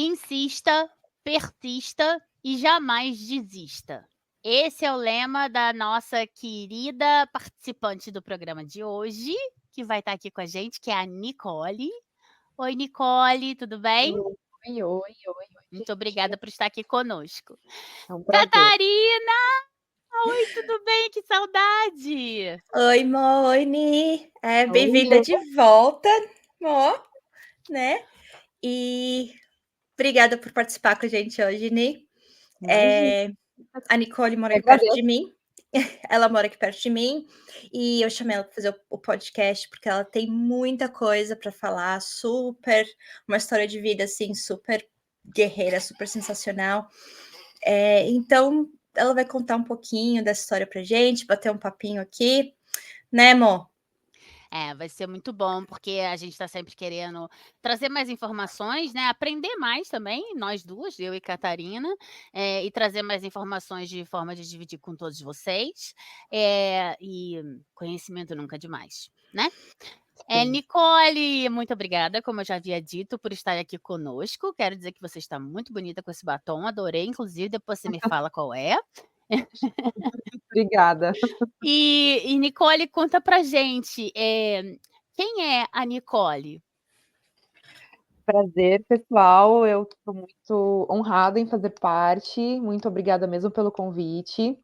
insista, persista e jamais desista. Esse é o lema da nossa querida participante do programa de hoje, que vai estar aqui com a gente, que é a Nicole. Oi, Nicole, tudo bem? Oi, oi, oi, oi, Muito gente. obrigada por estar aqui conosco. É um prazer. Catarina! Oi, tudo bem? Que saudade! Oi, Moni! Bem-vinda Oi. de volta, Mo, né? E obrigada por participar com a gente hoje, Ni. Imagina. A Nicole mora Eu aqui perto agradeço. de mim. Ela mora aqui perto de mim. E eu chamei ela para fazer o podcast porque ela tem muita coisa para falar, uma história de vida assim, super guerreira, super sensacional. Então, ela vai contar um pouquinho dessa história pra gente, bater um papinho aqui, né, Mo? Vai ser muito bom, porque a gente está sempre querendo trazer mais informações, né, aprender mais também, nós duas, eu e Catarina, e trazer mais informações de forma de dividir com todos vocês, e conhecimento nunca é demais, né. Sim. Nicole, muito obrigada, como eu já havia dito, por estar aqui conosco. Quero dizer que você está muito bonita com esse batom, adorei, inclusive, depois você me fala qual é. Obrigada. E Nicole, conta pra gente, quem é a Nicole? Prazer, pessoal. Eu estou muito honrada em fazer parte. Muito obrigada mesmo pelo convite.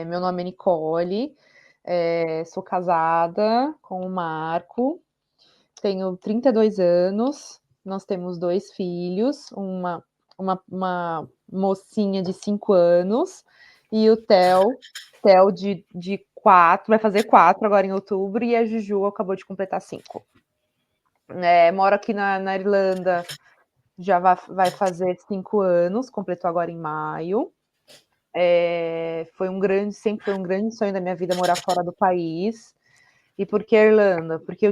Meu nome é Nicole. Sou casada com o Marco. Tenho 32 anos. Nós temos 2 filhos, uma mocinha de 5 anos e o Theo de 4, vai fazer 4 agora em outubro, e a Juju acabou de completar 5. Moro aqui na Irlanda, já vai fazer 5 anos, completou agora em maio. Sempre foi um grande sonho da minha vida morar fora do país. E por que a Irlanda? Porque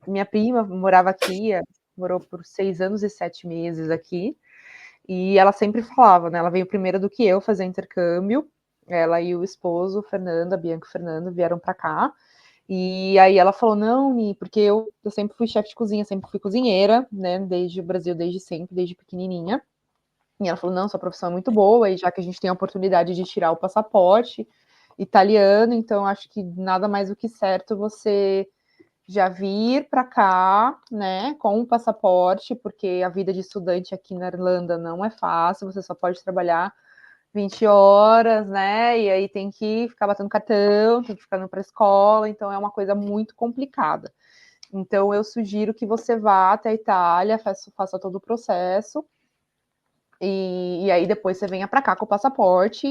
minha prima morava aqui, morou por 6 anos e 7 meses aqui, e ela sempre falava, né? Ela veio primeiro do que eu fazer intercâmbio. Ela e o esposo, Fernando, a Bianca e o Fernando, vieram para cá. E aí ela falou, não, Ni, porque eu sempre fui chefe de cozinha, sempre fui cozinheira, né? Desde o Brasil, desde sempre, desde pequenininha. E ela falou, não, sua profissão é muito boa, e já que a gente tem a oportunidade de tirar o passaporte italiano, então acho que nada mais do que certo você já vir para cá, né, com o passaporte, porque a vida de estudante aqui na Irlanda não é fácil, você só pode trabalhar 20 horas, né, e aí tem que ficar batendo cartão, tem que ficar indo para a escola, então é uma coisa muito complicada. Então eu sugiro que você vá até a Itália, faça todo o processo, e aí depois você venha para cá com o passaporte,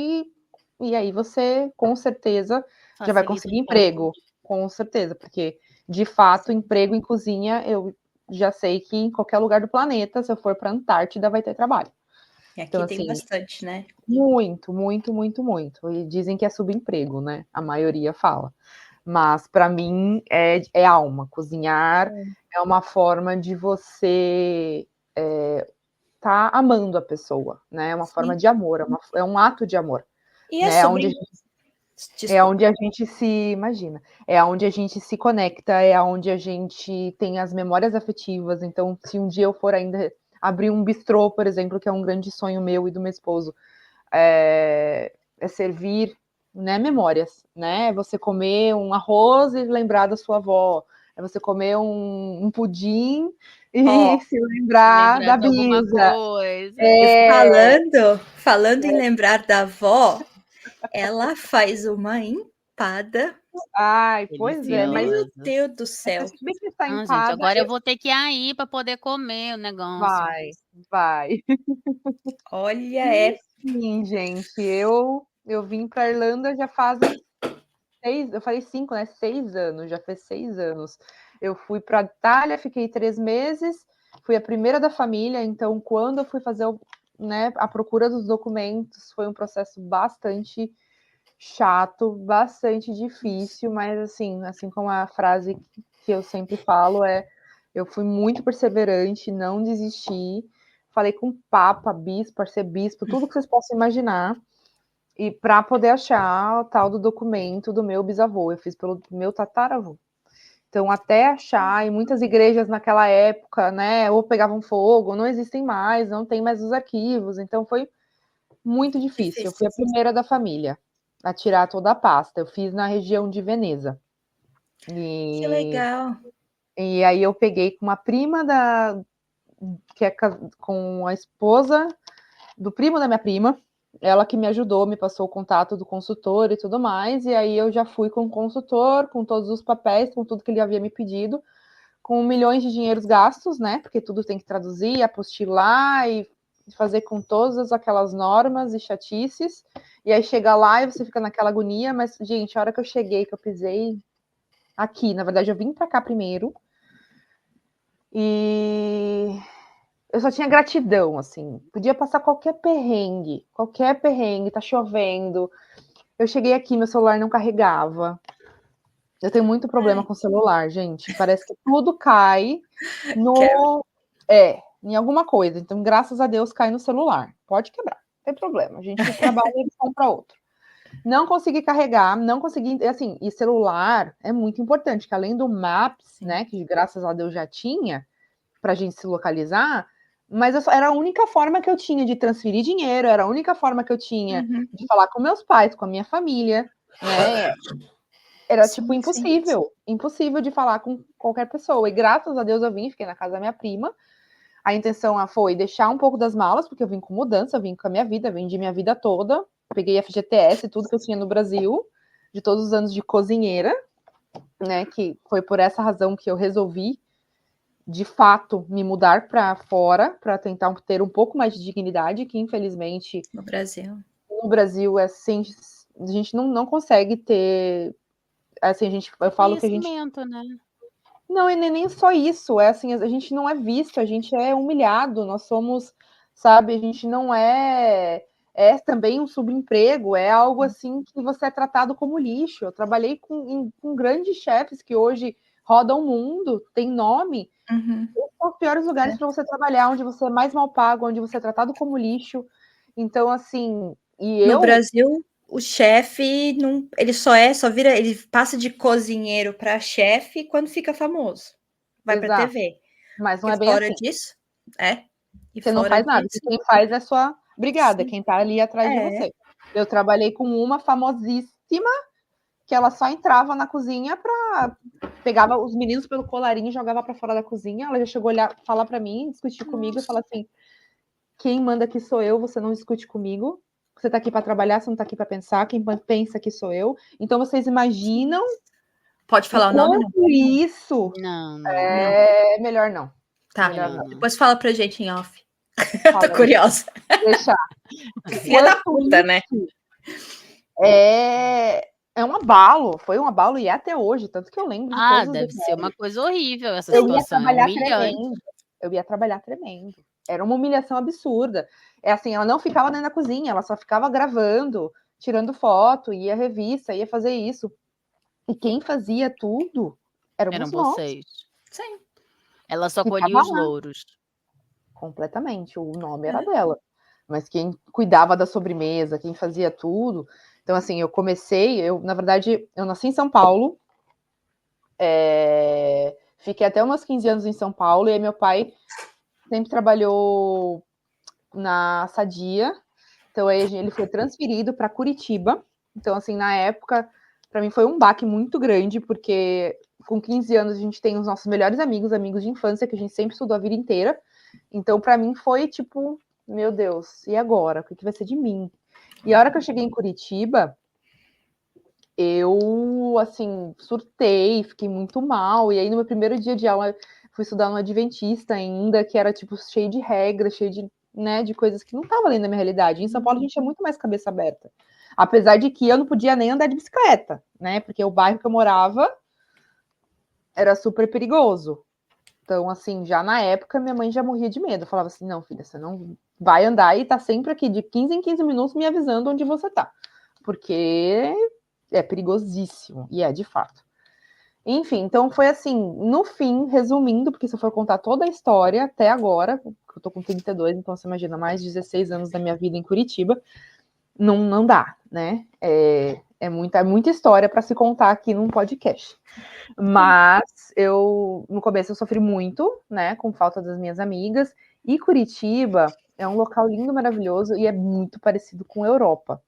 e aí você, com certeza, já vai Facilita conseguir um pouco. emprego, com certeza, porque, de fato, emprego em cozinha, eu já sei que em qualquer lugar do planeta, se eu for para a Antártida, vai ter trabalho. E aqui Então, tem assim, bastante, né? muito, muito, muito, muito. E dizem que é subemprego, né? A maioria fala. Mas, para mim, é alma. Cozinhar é uma forma de você tá amando a pessoa, né? É uma forma de amor, é um ato de amor, E né? É Desculpa. onde a gente se imagina, é onde a gente se conecta, é onde a gente tem as memórias afetivas. Então, se um dia eu for ainda abrir um bistrô, por exemplo, que é um grande sonho meu e do meu esposo, é servir, né, memórias, né? É você comer um arroz e lembrar da sua avó, é você comer um pudim e se lembrar Lembrar da de alguma bisa. coisa. Falando em lembrar da avó, ela faz uma empada. Ai, pois é, mas Meu Deliciosa. Deus do céu. se bem que essa Não, gente, empada agora eu vou ter que ir aí para poder comer o negócio. vai. Olha, Sim, gente, eu vim para Irlanda já fazem 6, eu falei 5, né? 6 anos, já fez 6 anos. Eu fui para Itália, fiquei 3 meses, fui a primeira da família, então quando eu fui fazer né, a procura dos documentos, foi um processo bastante chato, bastante difícil, mas assim como a frase que eu sempre falo eu fui muito perseverante, não desisti, falei com o Papa, Bispo, Arcebispo, tudo que vocês possam imaginar, e para poder achar o tal do documento do meu bisavô, eu fiz pelo meu tataravô. Então, até achar, e muitas igrejas naquela época, né, ou pegavam fogo, não existem mais, não tem mais os arquivos. Então, foi muito difícil. Eu fui a primeira da família a tirar toda a pasta. Eu fiz na região de Veneza. Que legal. E aí eu peguei com uma prima que é com a esposa do primo da minha prima, ela que me ajudou, me passou o contato do consultor e tudo mais, e aí eu já fui com o consultor, com todos os papéis, com tudo que ele havia me pedido, com milhões de dinheiros gastos, né, porque tudo tem que traduzir, apostilar e fazer com todas aquelas normas e chatices, e aí chega lá e você fica naquela agonia, mas, gente, a hora que eu cheguei, que eu pisei aqui, na verdade eu vim para cá primeiro, e eu só tinha gratidão, assim. Podia passar qualquer perrengue, tá chovendo. Eu cheguei aqui, meu celular não carregava. Eu tenho muito problema com o celular, gente. Parece que tudo cai em alguma coisa. Então, graças a Deus, cai no celular. Pode quebrar, não tem problema. A gente trabalha e compra outro. Não consegui carregar, não consegui, assim, e celular é muito importante, que além do Maps, né, que graças a Deus já tinha, pra gente se localizar, mas era a única forma que eu tinha de transferir dinheiro, era a única forma que eu tinha de falar com meus pais, com a minha família, né? Era tipo impossível de falar com qualquer pessoa. E graças a Deus eu vim, fiquei na casa da minha prima. A intenção foi deixar um pouco das malas, porque eu vim com mudança, eu vim com a minha vida, vendi minha vida toda, peguei FGTS, tudo que eu tinha no Brasil, de todos os anos de cozinheira, né? Que foi por essa razão que eu resolvi de fato me mudar para fora para tentar ter um pouco mais de dignidade, que infelizmente no Brasil é assim, a gente não consegue ter, assim, eu falo que a gente, né? não é nem só isso, é assim, a gente não é visto, a gente é humilhado, nós somos, sabe, a gente não é também um subemprego, é algo assim que você é tratado como lixo. Eu trabalhei com grandes chefes que hoje rodam o mundo, tem nome. São os piores lugares para você trabalhar, onde você é mais mal pago, onde você é tratado como lixo. Então, assim, No Brasil, o chefe não, ele ele passa de cozinheiro para chefe quando fica famoso. Vai para TV. Mas não é bem fora assim. Disso, E você não faz nada. Quem faz é sua brigada, quem tá ali atrás de você. Eu trabalhei com uma famosíssima que ela só entrava na cozinha pegava os meninos pelo colarinho e jogava para fora da cozinha. Ela já chegou a falar para mim, discutir comigo e falar assim: quem manda aqui sou eu, você não discute comigo. Você tá aqui para trabalhar, você não tá aqui para pensar. Quem pensa que sou eu. Então vocês imaginam? Pode falar o nome? Não. Isso? Não. Melhor não. Tá. Melhor não. Depois fala pra gente em off. Fala, tô curiosa. Deixar. Filha da puta, né? É um abalo, foi um abalo e é até hoje, tanto que eu lembro de todos os deve detalhes. ser uma coisa horrível essa situação, Eu ia trabalhar tremendo. Era uma humilhação absurda. É assim, ela não ficava nem na cozinha, ela só ficava gravando, tirando foto, ia à revista, ia fazer isso. E quem fazia tudo éramos nós. Vocês. Sim. Ela só colhia os louros. Completamente, o nome era dela. Mas quem cuidava da sobremesa, quem fazia tudo. Então, assim, na verdade, eu nasci em São Paulo, fiquei até uns 15 anos em São Paulo, e aí meu pai sempre trabalhou na Sadia, então aí ele foi transferido para Curitiba. Então, assim, na época, para mim foi um baque muito grande, porque com 15 anos a gente tem os nossos melhores amigos de infância, que a gente sempre estudou a vida inteira. Então, para mim foi tipo, meu Deus, e agora? O que vai ser de mim? E a hora que eu cheguei em Curitiba, eu, assim, surtei, fiquei muito mal. E aí, no meu primeiro dia de aula, fui estudar no Adventista ainda, que era, tipo, cheio de regras, cheio de, né, de coisas que não estavam além da minha realidade. Em São Paulo, a gente é muito mais cabeça aberta. Apesar de que eu não podia nem andar de bicicleta, né? Porque o bairro que eu morava era super perigoso. Então, assim, já na época, minha mãe já morria de medo. Eu falava assim, não, filha, você não vai andar e tá sempre aqui de 15 em 15 minutos me avisando onde você tá. Porque é perigosíssimo. E é, de fato. Enfim, então foi assim, no fim, resumindo, porque se eu for contar toda a história até agora, eu tô com 32, então você imagina, mais de 16 anos da minha vida em Curitiba, não dá, né? muita história para se contar aqui num podcast. Mas no começo eu sofri muito, né, com falta das minhas amigas, e Curitiba é um local lindo, maravilhoso, e é muito parecido com a Europa.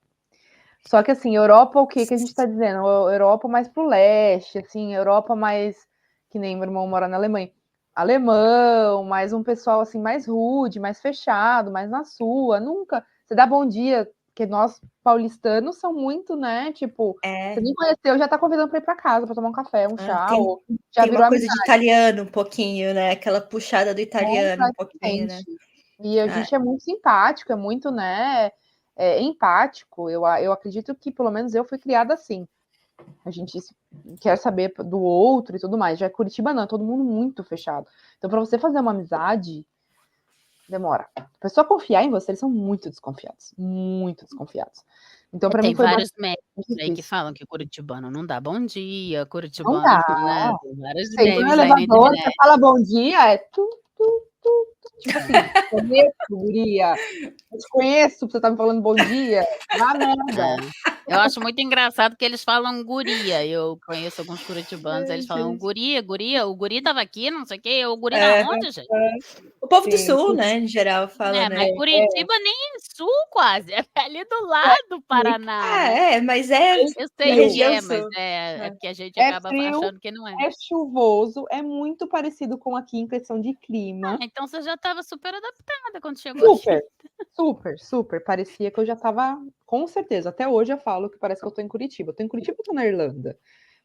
Só que assim, Europa, o que a gente está dizendo? Europa mais pro leste, assim, Europa mais, que nem meu irmão mora na Alemanha, alemão, mais um pessoal assim, mais rude, mais fechado, mais na sua, nunca, você dá bom dia, porque nós paulistanos são muito, né, tipo, você nem conheceu, já tá convidando para ir para casa, para tomar um café, um chá, ou já tem virou uma coisa amizade. de italiano um pouquinho, né, aquela puxada do italiano um pouquinho, né. E a gente é muito simpático, é muito, né, empático. Eu acredito que, pelo menos, eu fui criada assim. A gente quer saber do outro e tudo mais. Já Curitiba não, é todo mundo muito fechado. Então, para você fazer uma amizade, demora. A pessoa confiar em você, eles são muito desconfiados. Muito desconfiados. Então, para mim, Tem foi vários médicos aí que difícil. falam que curitibano não dá bom dia, Não curitibano, dá. né, tem vários Você entra no memes aí na elevador, você internet. fala bom dia, é tu. Tipo assim, conheço, guria. Eu te conheço, você tá me falando bom dia. Vá merda. Eu acho muito engraçado que eles falam guria. Eu conheço alguns curitibanos, Ai, eles falam gente. guria, o guri estava aqui, não sei o quê. O guri da onde, gente? O povo do Sim. sul, né, em geral, fala, né. Mas Curitiba nem é sul quase, é ali do lado do Paraná, né. Mas é Eu da sei que região é, mas sul. é porque a gente É acaba frio, achando que não é. é chuvoso, é muito parecido com aqui em questão de clima. Então você já estava super adaptada quando chegou Super, aqui. super, super. Parecia que eu já estava, com certeza. Até hoje eu falo que parece que eu tô em Curitiba. Eu tô em Curitiba ou tô na Irlanda?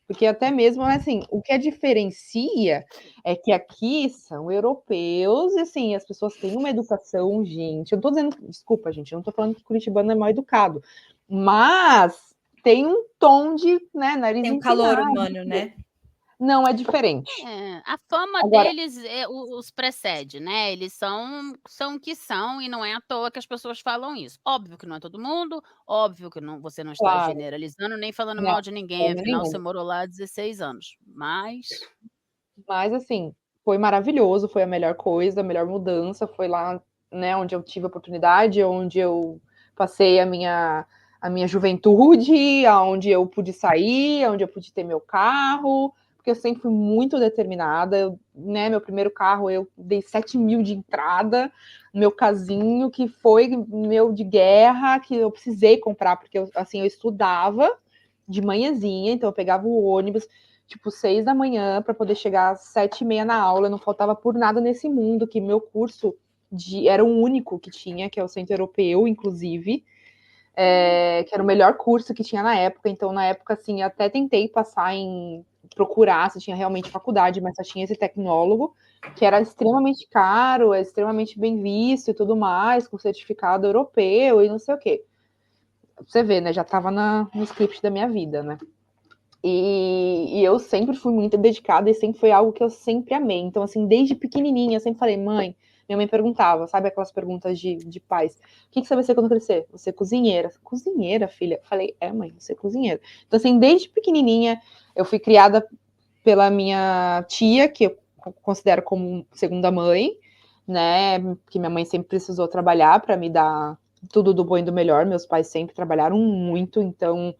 Porque até mesmo, assim, o que a diferencia é que aqui são europeus e, assim, as pessoas têm uma educação, gente. Eu não tô dizendo, desculpa, gente, eu não tô falando que curitibano é mal educado, mas tem um tom de, né, nariz Tem um calor empinado. humano, né. Não é diferente. A fama Agora, deles os precede, né, eles são o que são e não é à toa que as pessoas falam isso. Óbvio que não é todo mundo, óbvio que não, você não está claro, generalizando nem falando não, mal de de ninguém, forma afinal você nenhuma. morou lá há 16 anos, Mas, assim, foi maravilhoso, foi a melhor coisa, a melhor mudança, foi lá, né, onde eu tive a oportunidade, onde eu passei a minha juventude, aonde eu pude sair, onde eu pude ter meu carro, porque eu sempre fui muito determinada, né, meu primeiro carro eu dei 7 mil de entrada, meu casinho, que foi meu de guerra, que eu precisei comprar, porque eu, assim, eu estudava de manhãzinha, então eu pegava o ônibus, tipo, 6 da manhã, para poder chegar às 7h30 na aula, não faltava por nada nesse mundo, que meu curso era o único que tinha, que é o Centro Europeu, inclusive, que era o melhor curso que tinha na época, então na época, assim, até tentei passar procurar se tinha realmente faculdade, mas só tinha esse tecnólogo, que era extremamente caro, extremamente bem visto e tudo mais, com certificado europeu e não sei o quê. Você vê, né, já estava no script da minha vida, né. E eu sempre fui muito dedicada e sempre foi algo que eu sempre amei. Então, assim, desde pequenininha, eu sempre falei, mãe, minha mãe perguntava, sabe aquelas perguntas de pais? O que você vai ser quando crescer? Você é cozinheira. Cozinheira, filha? Eu falei, mãe, você é cozinheira. Então, assim, desde pequenininha, eu fui criada pela minha tia, que eu considero como segunda mãe, né? Que minha mãe sempre precisou trabalhar para me dar tudo do bom e do melhor. Meus pais sempre trabalharam muito, então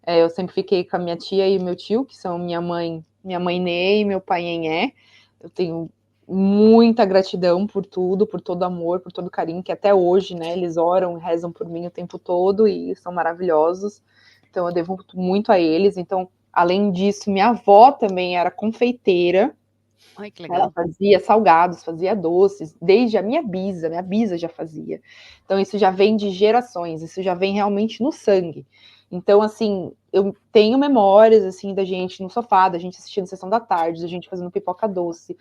eu sempre fiquei com a minha tia e meu tio, que são minha mãe Ney e meu pai Enhé. Eu tenho muita gratidão por tudo, por todo amor, por todo carinho, que até hoje, né, eles oram, rezam por mim o tempo todo e são maravilhosos. Então eu devo muito a eles. Então, além disso, minha avó também era confeiteira. Ai, que Ela legal. fazia salgados, fazia doces, desde a minha bisa já fazia. Então, isso já vem de gerações, isso já vem realmente no sangue. Então, assim, eu tenho memórias, assim, da gente no sofá, da gente assistindo Sessão da Tarde, da gente fazendo pipoca doce,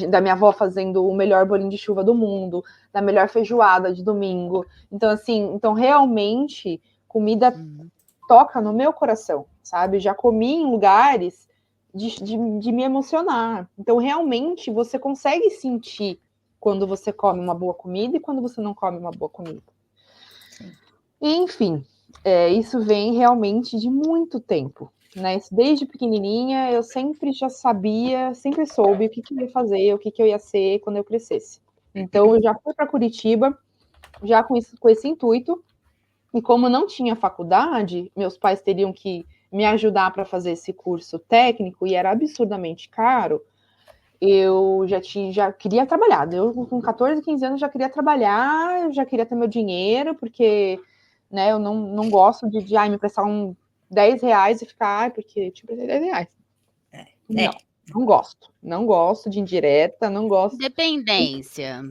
da minha avó fazendo o melhor bolinho de chuva do mundo, da melhor feijoada de domingo. Então, assim, realmente, comida toca no meu coração, sabe? Já comi em lugares de me emocionar. Então, realmente, você consegue sentir quando você come uma boa comida e quando você não come uma boa comida. Sim. E, enfim, isso vem realmente de muito tempo. Né? Desde pequenininha, eu sempre já sabia, sempre soube o que eu ia fazer, o que eu ia ser quando eu crescesse. Então, eu já fui para Curitiba, já com esse intuito, E como não tinha faculdade, meus pais teriam que me ajudar para fazer esse curso técnico e era absurdamente caro. Eu já queria trabalhar. Eu, com 14, 15 anos, já queria trabalhar, eu já queria ter meu dinheiro, porque né, eu não gosto de me prestar 10 reais e ficar, porque eu te prestei 10 reais. Não gosto. Não gosto de indireta, não gosto. Independência.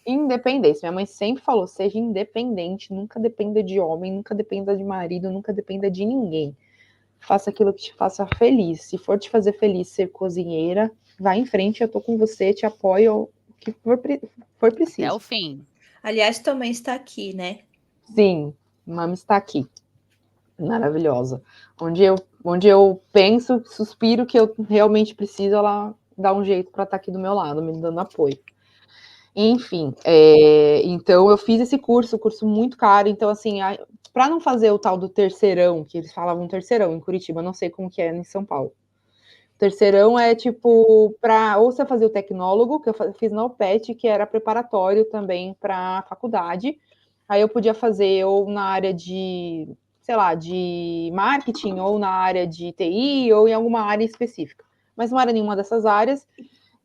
Independência. Minha mãe sempre falou: seja independente, nunca dependa de homem, nunca dependa de marido, nunca dependa de ninguém. Faça aquilo que te faça feliz. Se for te fazer feliz ser cozinheira, vai em frente, eu tô com você, te apoio o que for preciso. Até o fim. Aliás, tua mãe está aqui, né? Sim, mami está aqui. Maravilhosa. Onde eu penso, suspiro que eu realmente preciso, ela dá um jeito para estar aqui do meu lado, me dando apoio. Enfim, então eu fiz esse curso muito caro. Então, assim, para não fazer o tal do terceirão, que eles falavam terceirão em Curitiba, não sei como que é em São Paulo. Terceirão é tipo para ou você fazer o tecnólogo, que eu fiz na UPET, que era preparatório também para faculdade. Aí eu podia fazer ou na área de, sei lá, de marketing, ou na área de TI, ou em alguma área específica. Mas não era nenhuma dessas áreas.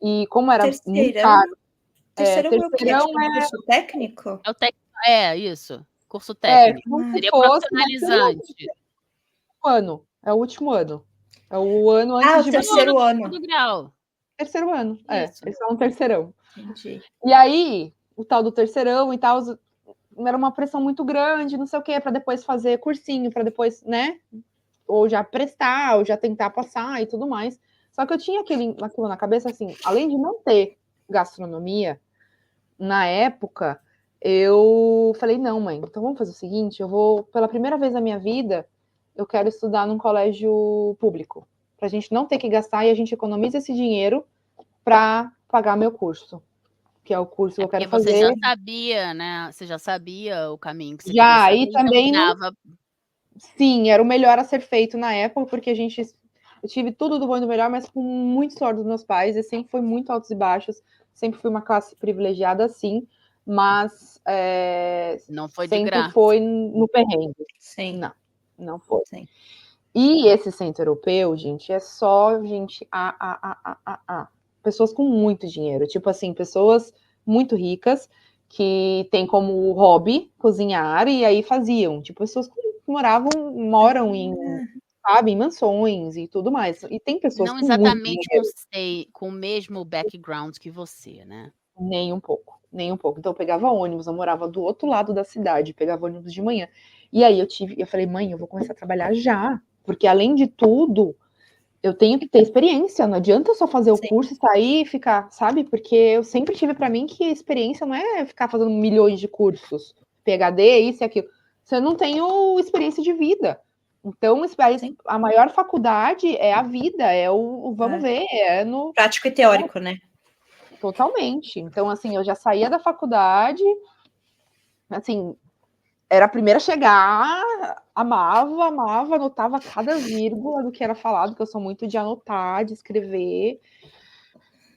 E como era muito caro. Terceirão é o quê? Terceirão Tipo, um curso técnico? Isso. Curso técnico. Como se Seria fosse profissionalizante. o ano. É o último ano. É o ano antes o de terceiro ano. Do grau. Terceiro ano. Isso. Eles falam terceirão. Entendi. E aí, o tal do terceirão e tal, era uma pressão muito grande, não sei o quê, para depois fazer cursinho, para depois, né? Ou já prestar, ou já tentar passar e tudo mais. Só que eu tinha aquilo na cabeça, assim, além de não ter gastronomia, na época, eu falei, não, mãe, então vamos fazer o seguinte, eu vou, pela primeira vez na minha vida, eu quero estudar num colégio público, pra gente não ter que gastar e a gente economiza esse dinheiro para pagar meu curso, que é o curso que eu quero fazer. Você já sabia, né? Você já sabia o caminho que você Já, queria aí seguir, também, então dava... sim, era o melhor a ser feito na época, porque eu tive tudo do bom e do melhor, mas com muito sorte dos meus pais, e sempre foi muito altos e baixos, sempre fui uma classe privilegiada, sim, mas não foi de sempre graça. foi no perrengue. Sim. Não foi. Sim. E esse centro europeu, gente, é só gente pessoas com muito dinheiro, tipo assim, pessoas muito ricas que têm como hobby cozinhar e aí faziam, tipo, pessoas que moram em, sabe, em mansões e tudo mais. E tem pessoas não com muito exatamente dinheiro. com o mesmo background que você, né? Nem um pouco, nem um pouco. Então eu pegava ônibus, eu morava do outro lado da cidade, pegava ônibus de manhã. E aí eu falei, mãe, eu vou começar a trabalhar já, porque além de tudo, eu tenho que ter experiência, não adianta eu só fazer o curso e sair e ficar, sabe? Porque eu sempre tive para mim que experiência não é ficar fazendo milhões de cursos, PhD, isso e aquilo. Você não tem experiência de vida. Então, a maior faculdade é a vida, é o vamos ver, é no prático e teórico, né? Totalmente. Então, assim, eu já saía da faculdade, assim, era a primeira a chegar, amava, anotava cada vírgula do que era falado, que eu sou muito de anotar, de escrever.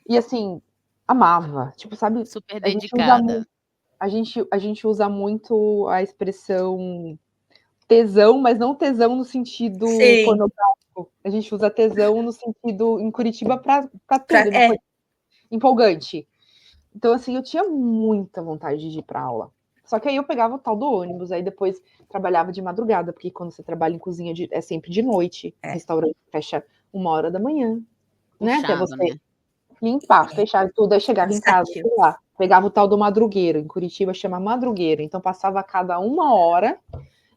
E, assim, amava. Tipo, sabe? Super dedicada. A gente usa muito a expressão tesão, mas não tesão no sentido pornográfico. A gente usa tesão no sentido, em Curitiba, para tudo. Uma coisa empolgante. Então, assim, eu tinha muita vontade de ir para aula. Só que aí eu pegava o tal do ônibus, aí depois trabalhava de madrugada, porque quando você trabalha em cozinha é sempre de noite. Restaurante fecha 1h da manhã, né? Até você limpar, fechar tudo, aí chegava em casa, sei lá, pegava o tal do madrugueiro. Em Curitiba chama madrugueiro. Então passava a cada 1h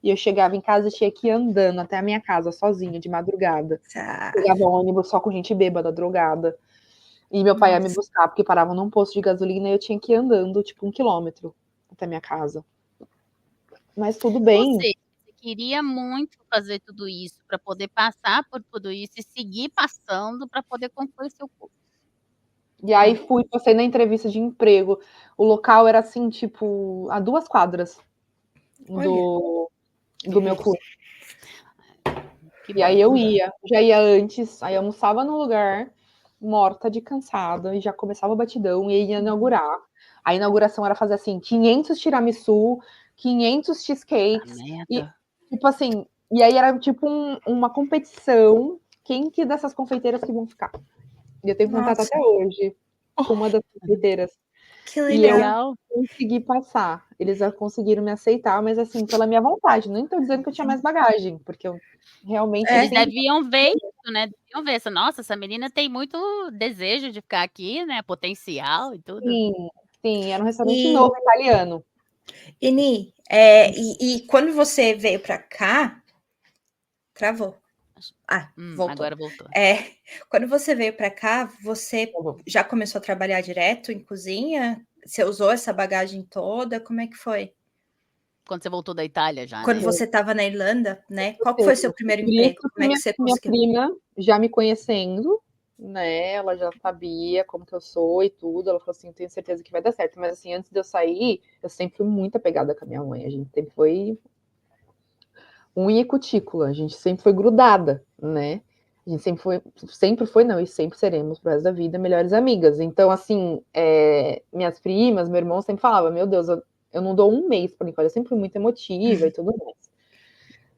e eu chegava em casa e tinha que ir andando até a minha casa sozinha, de madrugada. Pegava ônibus só com gente bêbada, drogada. E meu pai ia me buscar, porque paravam num posto de gasolina e eu tinha que ir andando, tipo, 1 quilômetro até minha casa. Mas tudo bem. Você queria muito fazer tudo isso, para poder passar por tudo isso e seguir passando para poder concluir seu curso. E aí passei na entrevista de emprego. O local era assim, tipo, a 2 quadras do meu curso. E aí eu já ia antes, aí almoçava no lugar, morta de cansada, e já começava o batidão e ia inaugurar. A inauguração era fazer assim, 500 tiramisu, 500 cheesecakes. E, merda. tipo assim, e aí era tipo uma competição, quem que dessas confeiteiras que vão ficar. E eu tenho contato Nossa, até hoje com uma das confeiteiras. que E eu legal. consegui passar. Eles conseguiram me aceitar, mas assim, pela minha vontade. Nem tô dizendo que eu tinha mais bagagem, porque eu realmente Eles sempre deviam ver isso, né, deviam ver essa nossa, essa menina tem muito desejo de ficar aqui, né, potencial e tudo. sim, era um restaurante E, novo italiano. Ni, e quando você veio para cá, travou. Voltou. Agora voltou. Quando você veio para cá, você já começou a trabalhar direto em cozinha? Você usou essa bagagem toda? Como é que foi? Quando você voltou da Itália já, Quando né? você estava na Irlanda, né? Qual que foi seu primeiro Por isso emprego? Como é que você minha conseguiu? prima, já me conhecendo, né? Ela já sabia como que eu sou e tudo. Ela falou assim: tenho certeza que vai dar certo. Mas assim, antes de eu sair, eu sempre fui muito apegada com a minha mãe. A gente sempre foi unha e cutícula, a gente sempre foi grudada, né? A gente sempre foi, não, e sempre seremos pro resto da vida melhores amigas. Então, assim, minhas primas, meu irmão sempre falava: meu Deus, eu não dou um mês pra Nicole, eu sempre fui muito emotiva e tudo mais.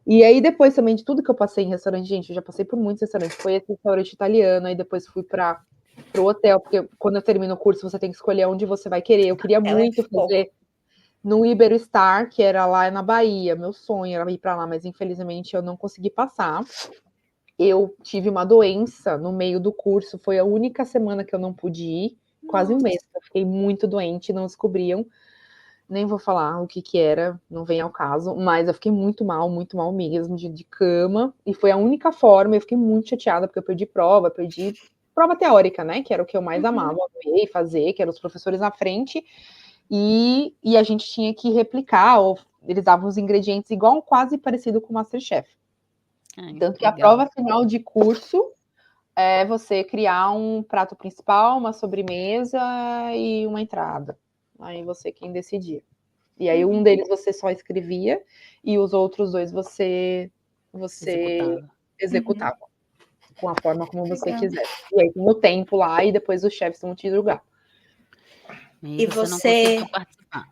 E aí, depois também de tudo que eu passei em restaurante, gente, eu já passei por muitos restaurantes. Foi esse restaurante italiano, aí depois fui pro hotel, porque quando eu termino o curso, você tem que escolher onde você vai querer. Eu queria muito fazer no Iberostar, que era lá na Bahia. Meu sonho era ir para lá, mas infelizmente eu não consegui passar. Eu tive uma doença no meio do curso, foi a única semana que eu não pude ir, quase um mês. Eu fiquei muito doente, não descobriam. Nem vou falar o que era, não vem ao caso, mas eu fiquei muito mal mesmo, de cama, e foi a única forma, eu fiquei muito chateada, porque eu perdi prova teórica, né, que era o que eu mais amava ver e fazer, que eram os professores na frente, e a gente tinha que replicar, ou eles davam os ingredientes igual, quase parecido com o MasterChef. Tanto que a prova final de curso é você criar um prato principal, uma sobremesa e uma entrada. Aí você quem decidia. E aí um deles você só escrevia e os outros dois você executava com a forma como você quisesse. E aí tem o tempo lá e depois os chefes vão te julgar. E você não conseguiu participar?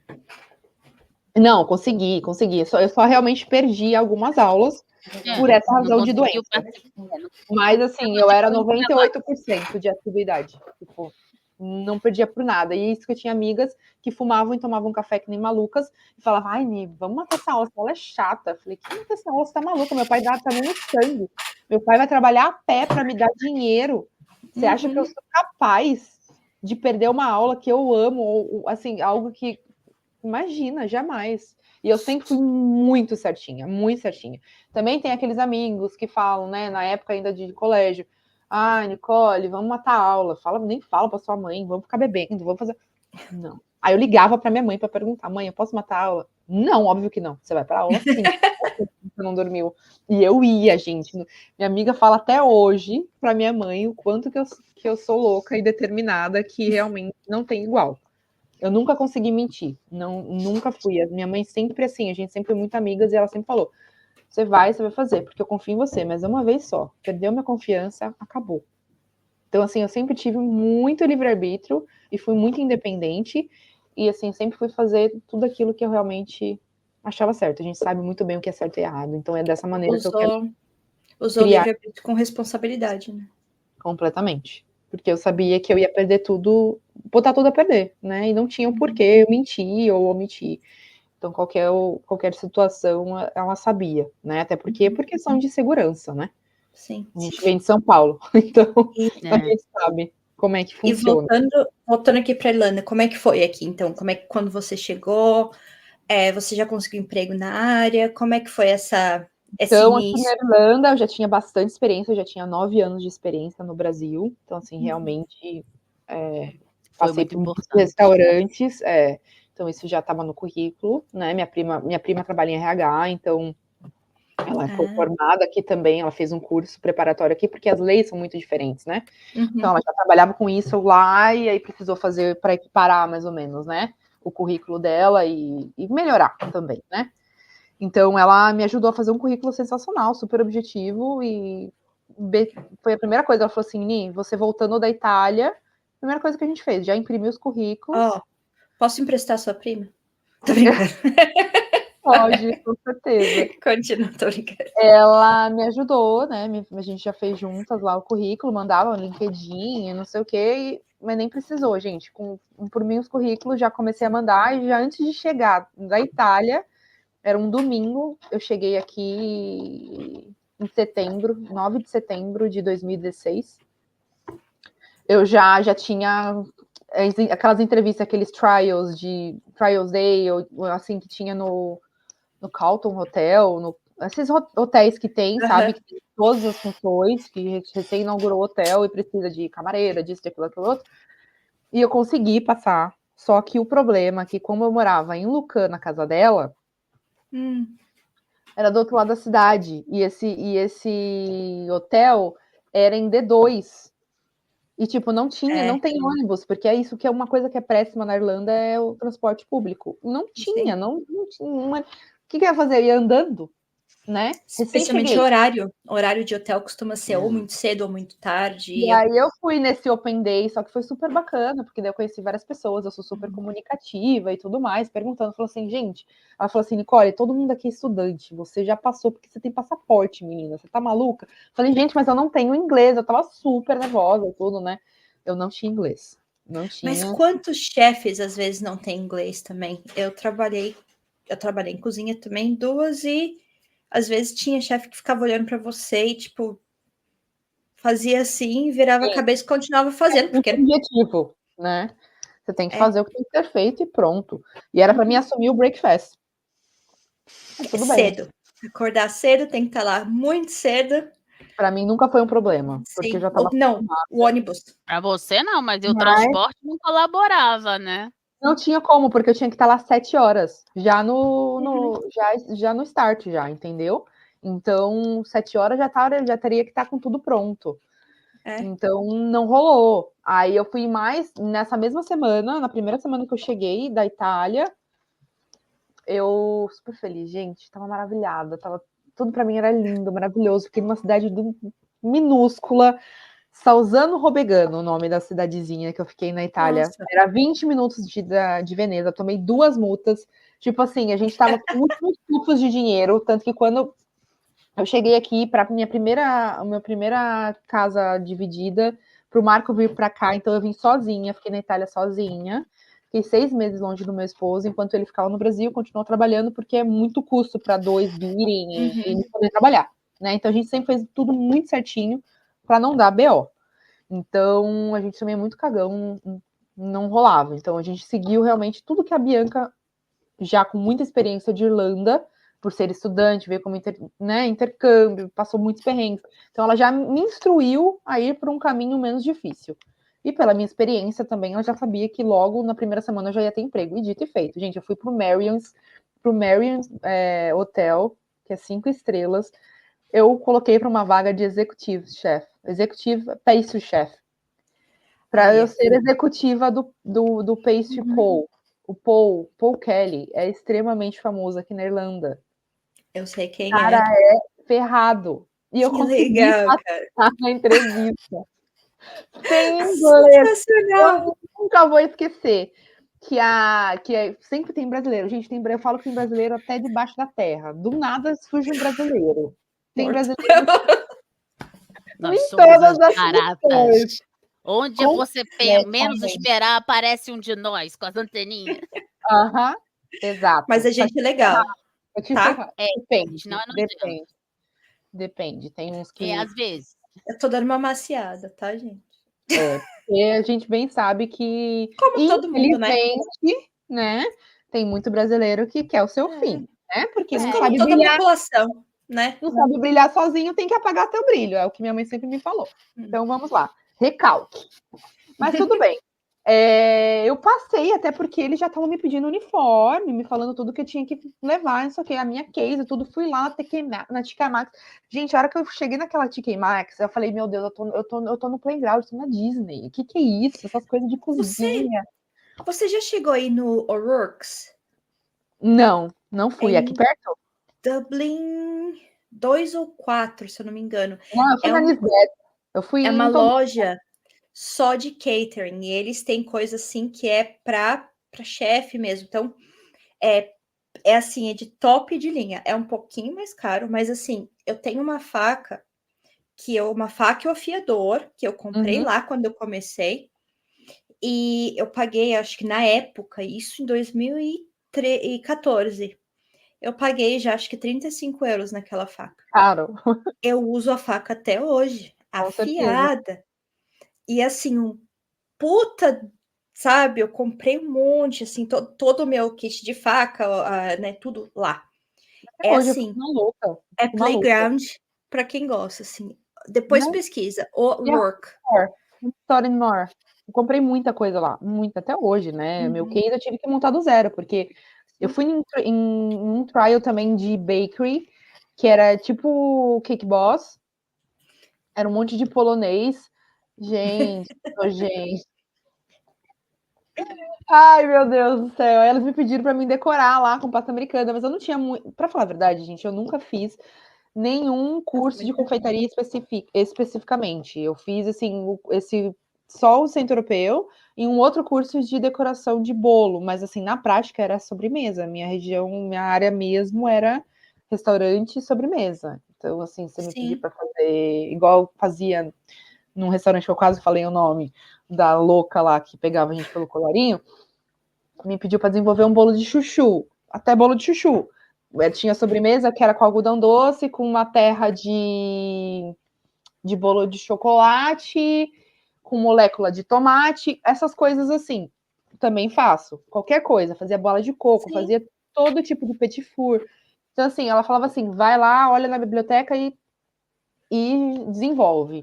Não, consegui. Eu só realmente perdi algumas aulas por essa razão de doença. Mas assim, eu era 98% de atividade. Tipo, não perdia por nada. E isso que eu tinha amigas que fumavam e tomavam café que nem malucas e falavam: ai, Ni, vamos matar essa aula, essa aula é chata. Eu falei: que matar essa aula? Você tá maluca? Meu pai dá também no sangue. Meu pai vai trabalhar a pé para me dar dinheiro. Você acha que eu sou capaz de perder uma aula que eu amo? Ou assim, algo que. Imagina, jamais. E eu sempre fui muito certinha, muito certinha. Também tem aqueles amigos que falam, né, na época ainda de colégio: ah, Nicole, vamos matar a aula. Nem fala para sua mãe, vamos ficar bebendo, vamos fazer. Não. Aí eu ligava para minha mãe para perguntar: mãe, eu posso matar a aula? Não, óbvio que não. Você vai para aula sim. Você não dormiu. E eu ia, gente. Minha amiga fala até hoje para minha mãe o quanto que eu sou louca e determinada, que realmente não tem igual. Eu nunca consegui mentir, nunca fui. A minha mãe sempre assim, a gente sempre foi muito amigas e ela sempre falou: você vai fazer, porque eu confio em você, mas uma vez só. Perdeu minha confiança, acabou. Então, assim, eu sempre tive muito livre-arbítrio e fui muito independente e, assim, sempre fui fazer tudo aquilo que eu realmente achava certo. A gente sabe muito bem o que é certo e errado, então é dessa maneira que eu quero Usou o livre-arbítrio com responsabilidade, né? Completamente. Porque eu sabia que eu ia perder tudo, botar tudo a perder, né? E não tinha um porquê eu mentir ou omitir. Então, qualquer situação, ela sabia, né? Até porque por questão de segurança, né? Sim. A gente vem de São Paulo, então a gente sabe como é que funciona. E voltando aqui para a Irlanda, como é que foi aqui? Então, como é que quando você chegou, você já conseguiu emprego na área? Como é que foi esse Então, aqui início? na Irlanda, eu já tinha bastante experiência, eu já tinha 9 anos de experiência no Brasil. Então, assim, realmente passei por muitos restaurantes. Então, isso já estava no currículo, né? Minha prima trabalha em RH, então ela foi formada aqui também, ela fez um curso preparatório aqui, porque as leis são muito diferentes, né? Então, ela já trabalhava com isso lá e aí precisou fazer para equiparar, mais ou menos, né? O currículo dela e melhorar também, né? Então, ela me ajudou a fazer um currículo sensacional, super objetivo, e foi a primeira coisa. Ela falou assim: Ni, você voltando da Itália, a primeira coisa que a gente fez, já imprimiu os currículos. Posso emprestar sua prima? Tô brincando. Pode, com certeza. Continua, tô brincando. Ela me ajudou, né? A gente já fez juntas lá o currículo, mandava no LinkedIn, não sei o quê, mas nem precisou, gente. Por mim, os currículos já comecei a mandar, e já antes de chegar da Itália, era um domingo, eu cheguei aqui em setembro, 9 de setembro de 2016. Eu já tinha aquelas entrevistas, aqueles Trials Day, ou assim, que tinha no Carlton Hotel, esses hotéis que tem, sabe, que tem todas as funções, que recém inaugurou o hotel e precisa de camareira, disso, de aquilo, outro. E eu consegui passar. Só que o problema é que, como eu morava em Lucan, na casa dela, era do outro lado da cidade. E esse hotel era em D2. E, tipo, não tem ônibus, porque é isso que é uma coisa que é péssima na Irlanda, é o transporte público. Não tinha, não tinha. O que eu ia fazer? Eu ia andando, né? Especialmente horário de hotel costuma ser ou muito cedo ou muito tarde. E aí eu fui nesse Open Day, só que foi super bacana, porque daí eu conheci várias pessoas, eu sou super comunicativa e tudo mais, perguntando, falou assim, gente, ela falou assim, Nicole, todo mundo aqui é estudante, você já passou porque você tem passaporte, menina, você tá maluca? Falei, gente, mas eu não tenho inglês, eu tava super nervosa e tudo, né? Eu não tinha inglês, não tinha. Mas quantos chefes às vezes não têm inglês também? Eu trabalhei em cozinha também, 2, e às vezes tinha chefe que ficava olhando para você e, tipo, fazia assim, virava a cabeça e continuava fazendo. Porque objetivo, né? Você tem que fazer o que tem que ser feito e pronto. E era para mim assumir o breakfast. Tudo bem. Cedo. Acordar cedo, tem que estar lá muito cedo. Para mim nunca foi um problema, porque eu já estava Não, o ônibus. Para você não, mas o transporte não colaborava, né? Não tinha como, porque eu tinha que estar lá 7 horas, já já no start, já, entendeu? Então, 7 horas já teria que estar com tudo pronto. Então, não rolou. Aí eu fui mais nessa mesma semana, na primeira semana que eu cheguei da Itália, eu super feliz, gente, tava maravilhada, tudo para mim era lindo, maravilhoso. Fiquei numa cidade minúscula, Salzano Robegano, o nome da cidadezinha que eu fiquei na Itália. Nossa. Era 20 minutos de Veneza, tomei 2 multas. Tipo assim, a gente tava com últimos cupos de dinheiro, tanto que quando eu cheguei aqui para minha primeira casa dividida, para o Marco vir para cá, então eu vim sozinha, fiquei na Itália sozinha. Fiquei 6 meses longe do meu esposo, enquanto ele ficava no Brasil, continuou trabalhando, porque é muito custo para dois virem e poder trabalhar, né? Então a gente sempre fez tudo muito certinho para não dar BO. Então a gente também é muito cagão, não rolava. Então a gente seguiu realmente tudo que a Bianca, já com muita experiência de Irlanda, por ser estudante, veio como intercâmbio, passou muitos perrengues. Então ela já me instruiu a ir por um caminho menos difícil. E pela minha experiência também, ela já sabia que logo na primeira semana eu já ia ter emprego. E dito e feito. Gente, eu fui pro Marrion's Hotel, que é 5 estrelas. Eu coloquei para uma vaga de executive pastry chef. Para eu ser executiva do pastry Paul. O Paul Kelly é extremamente famoso aqui na Irlanda. Eu sei quem cara é ferrado. E eu consegui passar na entrevista. Sem inglês. Eu nunca vou esquecer que sempre tem brasileiro. Gente, eu falo que tem brasileiro até debaixo da terra. Do nada surge um brasileiro. Tem brasileiro Nós em somos todas as as baratas. funções. Onde você menos esperar, aparece um de nós com as anteninhas. Aham, exato. Mas a gente é legal. Tá? Depende. Tem uns que. Às vezes. Eu tô dando uma maciada, tá, gente? Porque a gente bem sabe que, como todo mundo, né? Tem muito brasileiro que quer o seu fim, né? Porque não sabe toda brilhar. A população, né? Não sabe brilhar sozinho, tem que apagar teu brilho. É o que minha mãe sempre me falou. Então vamos lá. Recalque. Mas tudo bem. Eu passei, até porque eles já estavam me pedindo uniforme, me falando tudo que eu tinha que levar, não sei o que, a minha case, tudo. Fui lá na TK Maxx. Gente, a hora que eu cheguei naquela TK Maxx, eu falei, meu Deus, eu tô no Playground, eu tô na Disney. O que é isso? Essas coisas de cozinha. Você já chegou aí no O'Rourke's? Não fui. Aqui perto? Dublin 2 ou 4, se eu não me engano. Não, eu fui na Lisbeth. Eu fui É uma loja só de catering, e eles têm coisa assim que é para chefe mesmo. Então, é assim, é de top de linha. É um pouquinho mais caro, mas assim, eu tenho uma faca uma faca e um afiador, que eu comprei lá quando eu comecei, e eu paguei, acho que na época, isso em 2014, eu paguei já acho que 35 euros naquela faca. Caro, Eu uso a faca até hoje, com certeza. afiada. E assim, um puta, sabe? Eu comprei um monte, assim, todo o meu kit de faca, né? Tudo lá. Até É hoje eu fico assim, maluca, é fico maluca. playground para quem gosta, assim. Depois Não, pesquisa, o e a Rourke. Store More. Eu comprei muita coisa lá, muita, até hoje, né? Meu Uhum. case eu tive que montar do zero, porque eu fui em um trial também de bakery, que era tipo Cake Boss, era um monte de polonês. Gente, gente. Ai, meu Deus do céu. Elas me pediram para mim decorar lá com pasta americana, mas eu não tinha muito. Para falar a verdade, gente, eu nunca fiz nenhum curso de confeitaria especificamente. Eu fiz assim esse só o centro-europeu e um outro curso de decoração de bolo, mas assim na prática era sobremesa. Minha região, minha área mesmo era restaurante e sobremesa. Então assim, você me pedir Sim. para fazer igual fazia num restaurante que eu quase falei o nome da louca lá que pegava a gente pelo colarinho, me pediu para desenvolver um bolo de chuchu, até bolo de chuchu. Tinha sobremesa que era com algodão doce, com uma terra de bolo de chocolate, com molécula de tomate, essas coisas assim. Também faço. Qualquer coisa. Fazia bola de coco, Sim. fazia todo tipo de petit four. Então, assim, ela falava assim: vai lá, olha na biblioteca e desenvolve.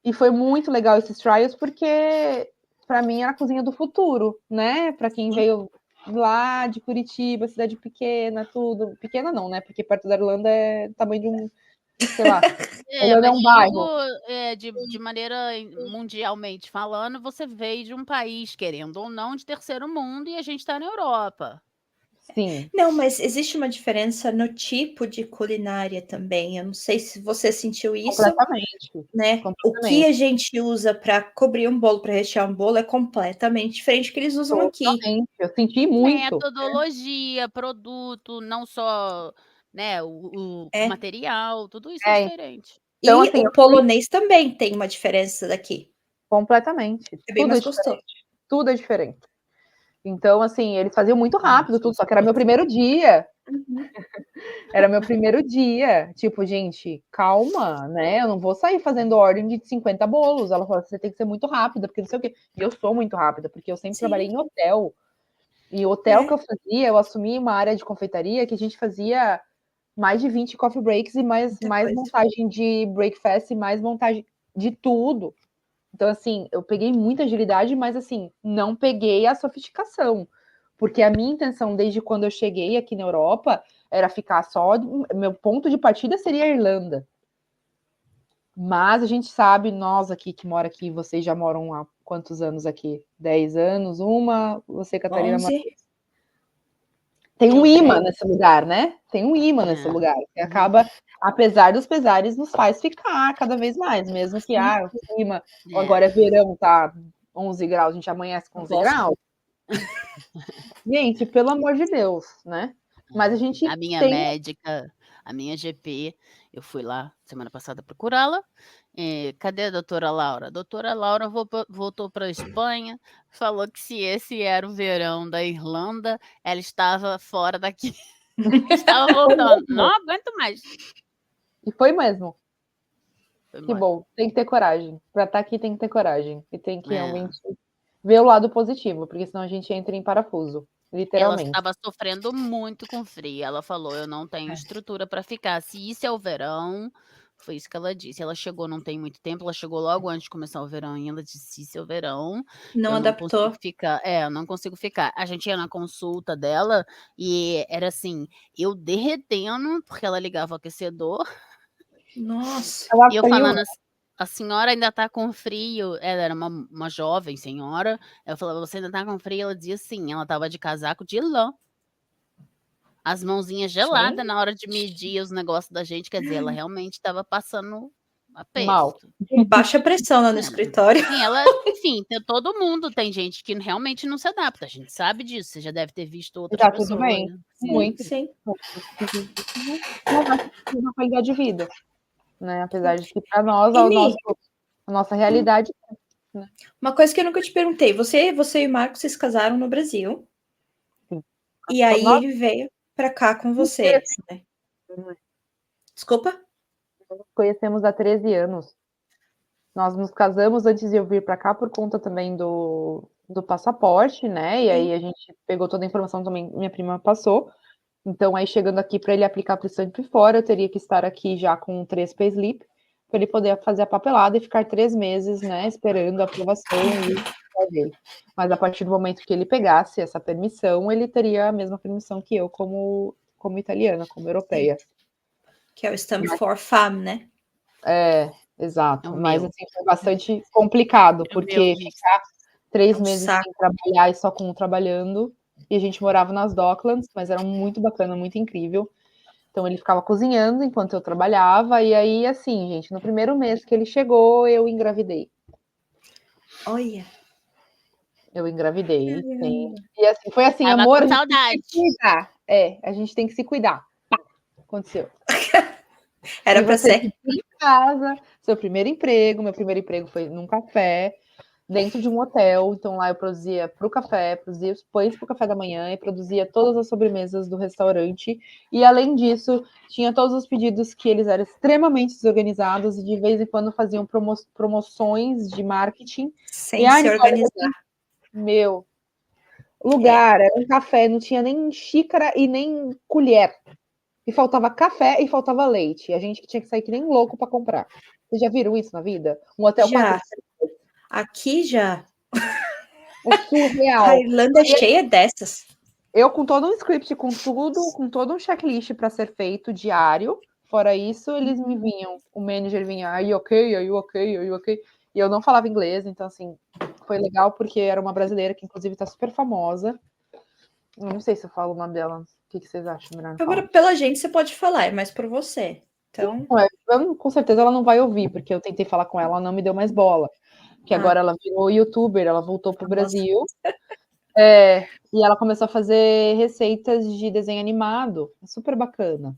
E foi muito legal esses trials, porque para mim era a cozinha do futuro, né? Para quem veio lá de Curitiba, cidade pequena, tudo. Pequena não, né? Porque perto da Irlanda é tamanho de um, sei lá, Irlanda é Mas um digo, bairro. de maneira mundialmente falando, você veio de um país, querendo ou não, de terceiro mundo, e a gente está na Europa. Sim, Não, mas existe uma diferença no tipo de culinária também. Eu não sei se você sentiu isso, completamente. né? O que Completamente. a gente usa para cobrir um bolo, para rechear um bolo, é completamente diferente do que eles usam aqui. Totalmente. Eu senti muito. Metodologia, produto, não só, né, o É. material, tudo isso é É, diferente. então, E assim, o eu fui polonês também tem uma diferença daqui. completamente. É bem Tudo é mais gostoso. diferente. Tudo é diferente. Então, assim, eles faziam muito rápido tudo, Nossa, só que era meu primeiro dia. Uhum. Era meu primeiro dia. Tipo, gente, calma, né? Eu não vou sair fazendo ordem de 50 bolos. Ela falou: você tem que ser muito rápida, porque não sei o quê. E eu sou muito rápida, porque eu sempre trabalhei Sim, em hotel. E o hotel que é. eu fazia, eu assumi uma área de confeitaria que a gente fazia mais de 20 coffee breaks e Muita mais coisa. montagem de breakfast e mais montagem de tudo. Então, assim, eu peguei muita agilidade, mas assim, não peguei a sofisticação. Porque a minha intenção, desde quando eu cheguei aqui na Europa, era ficar só. Meu ponto de partida seria a Irlanda. Mas a gente sabe, nós aqui que mora aqui, vocês já moram há quantos anos aqui? 10 anos, você, Catarina, 11. tem um eu imã 10. nesse lugar, né? Tem um imã nesse É. lugar, que Uhum. acaba, apesar dos pesares, nos faz ficar cada vez mais, mesmo que Sim. o clima, É. agora é verão, tá 11 graus, a gente amanhece com Eu 11 gosto. graus. Gente, pelo amor de Deus, né? Mas a gente A minha tem. médica, a minha GP, eu fui lá semana passada procurá-la. Cadê a doutora Laura? A doutora Laura voltou para a Espanha, falou que se esse era o verão da Irlanda, ela estava fora daqui. Estava Foi voltando. Não mesmo. aguento mais. E foi mesmo. Foi Que embora. bom. Tem que ter coragem. Para estar aqui tem que ter coragem. E tem que É. realmente ver o lado positivo, porque senão a gente entra em parafuso, Ela literalmente. estava sofrendo muito com frio. Ela falou: "Eu não tenho estrutura para ficar. Se isso é o verão", foi isso que ela disse. Ela chegou não tem muito tempo, ela chegou logo antes de começar o verão e ela disse: "Se isso é o verão, Não eu não consigo adaptou. ficar". Eu não consigo ficar. A gente ia na consulta dela e era assim, eu derretendo, porque ela ligava o aquecedor, Nossa. Tava e eu frio, falando assim: "A senhora ainda tá com frio?". Ela era uma jovem senhora, eu falava: "Você ainda tá com frio?". Ela dizia sim, ela estava de casaco de lã. As mãozinhas Gente. geladas na hora de medir os negócios da gente, quer dizer, ela realmente estava passando, Mal. aperto. Baixa pressão lá no É. escritório. Sim, enfim, todo mundo tem gente que realmente não se adapta, a gente sabe disso, você já deve ter visto outras Tá pessoas. tudo bem. Sim, Muito. sim. Não vai ter uma qualidade de vida, né? Apesar de que para nós, E, Mi, a nossa realidade. uma coisa que eu nunca te perguntei, você e o Marcos se casaram no Brasil, Sim. e aí Nós- ele veio pra cá com você, né? Desculpa? Nós nos conhecemos há 13 anos. Nós nos casamos antes de eu vir para cá por conta também do passaporte, né? E aí a gente pegou toda a informação também, minha prima passou. Então, aí chegando aqui para ele aplicar para o Stanford fora, eu teria que estar aqui já com 3 payslip, para ele poder fazer a papelada e ficar 3 meses, né, esperando a aprovação e dele. Mas a partir do momento que ele pegasse essa permissão, ele teria a mesma permissão que eu como italiana, como europeia. Que é o Stamp for Fam, né? Exato. É o Mas meu. assim, foi bastante complicado, É o porque meu, Vic. ficar 3 É um meses saco. sem trabalhar e só com trabalhando, e a gente morava nas Docklands, mas era muito bacana, muito incrível. Então ele ficava cozinhando enquanto eu trabalhava, e aí, assim, gente, no primeiro mês que ele chegou, eu engravidei. Olha. Eu engravidei, sim. Caramba. E assim, foi assim, Tava amor, com a gente saudade. tem que se cuidar. A gente tem que se cuidar. Pá, aconteceu. Era E pra você ser. fica em casa, seu primeiro emprego, meu primeiro emprego foi num café, dentro de um hotel, então lá eu produzia para o café, produzia os pães para o café da manhã e produzia todas as sobremesas do restaurante. E além disso, tinha todos os pedidos que eles eram extremamente desorganizados e de vez em quando faziam promoções de marketing. Sem se organizar. Meu lugar era um café, não tinha nem xícara e nem colher. E faltava café e faltava leite. E a gente que tinha que sair que nem louco para comprar. Vocês já viram isso na vida? Um hotel Já. 4 Aqui já. é surreal. A Irlanda é cheia dessas. Eu com todo um script, com tudo, com todo um checklist para ser feito diário. Fora isso, eles me vinham, o manager vinha, are you okay? Are you okay? Are you okay? E eu não falava inglês, então assim, foi legal porque era uma brasileira que inclusive está super famosa. Eu não sei se eu falo o nome dela. O que vocês acham, melhor? Agora, pela gente, você pode falar, é mais por você. Então. Com certeza ela não vai ouvir, porque eu tentei falar com ela, ela não me deu mais bola. Que agora ela virou youtuber, ela voltou pro Brasil. E ela começou a fazer receitas de desenho animado. É super bacana.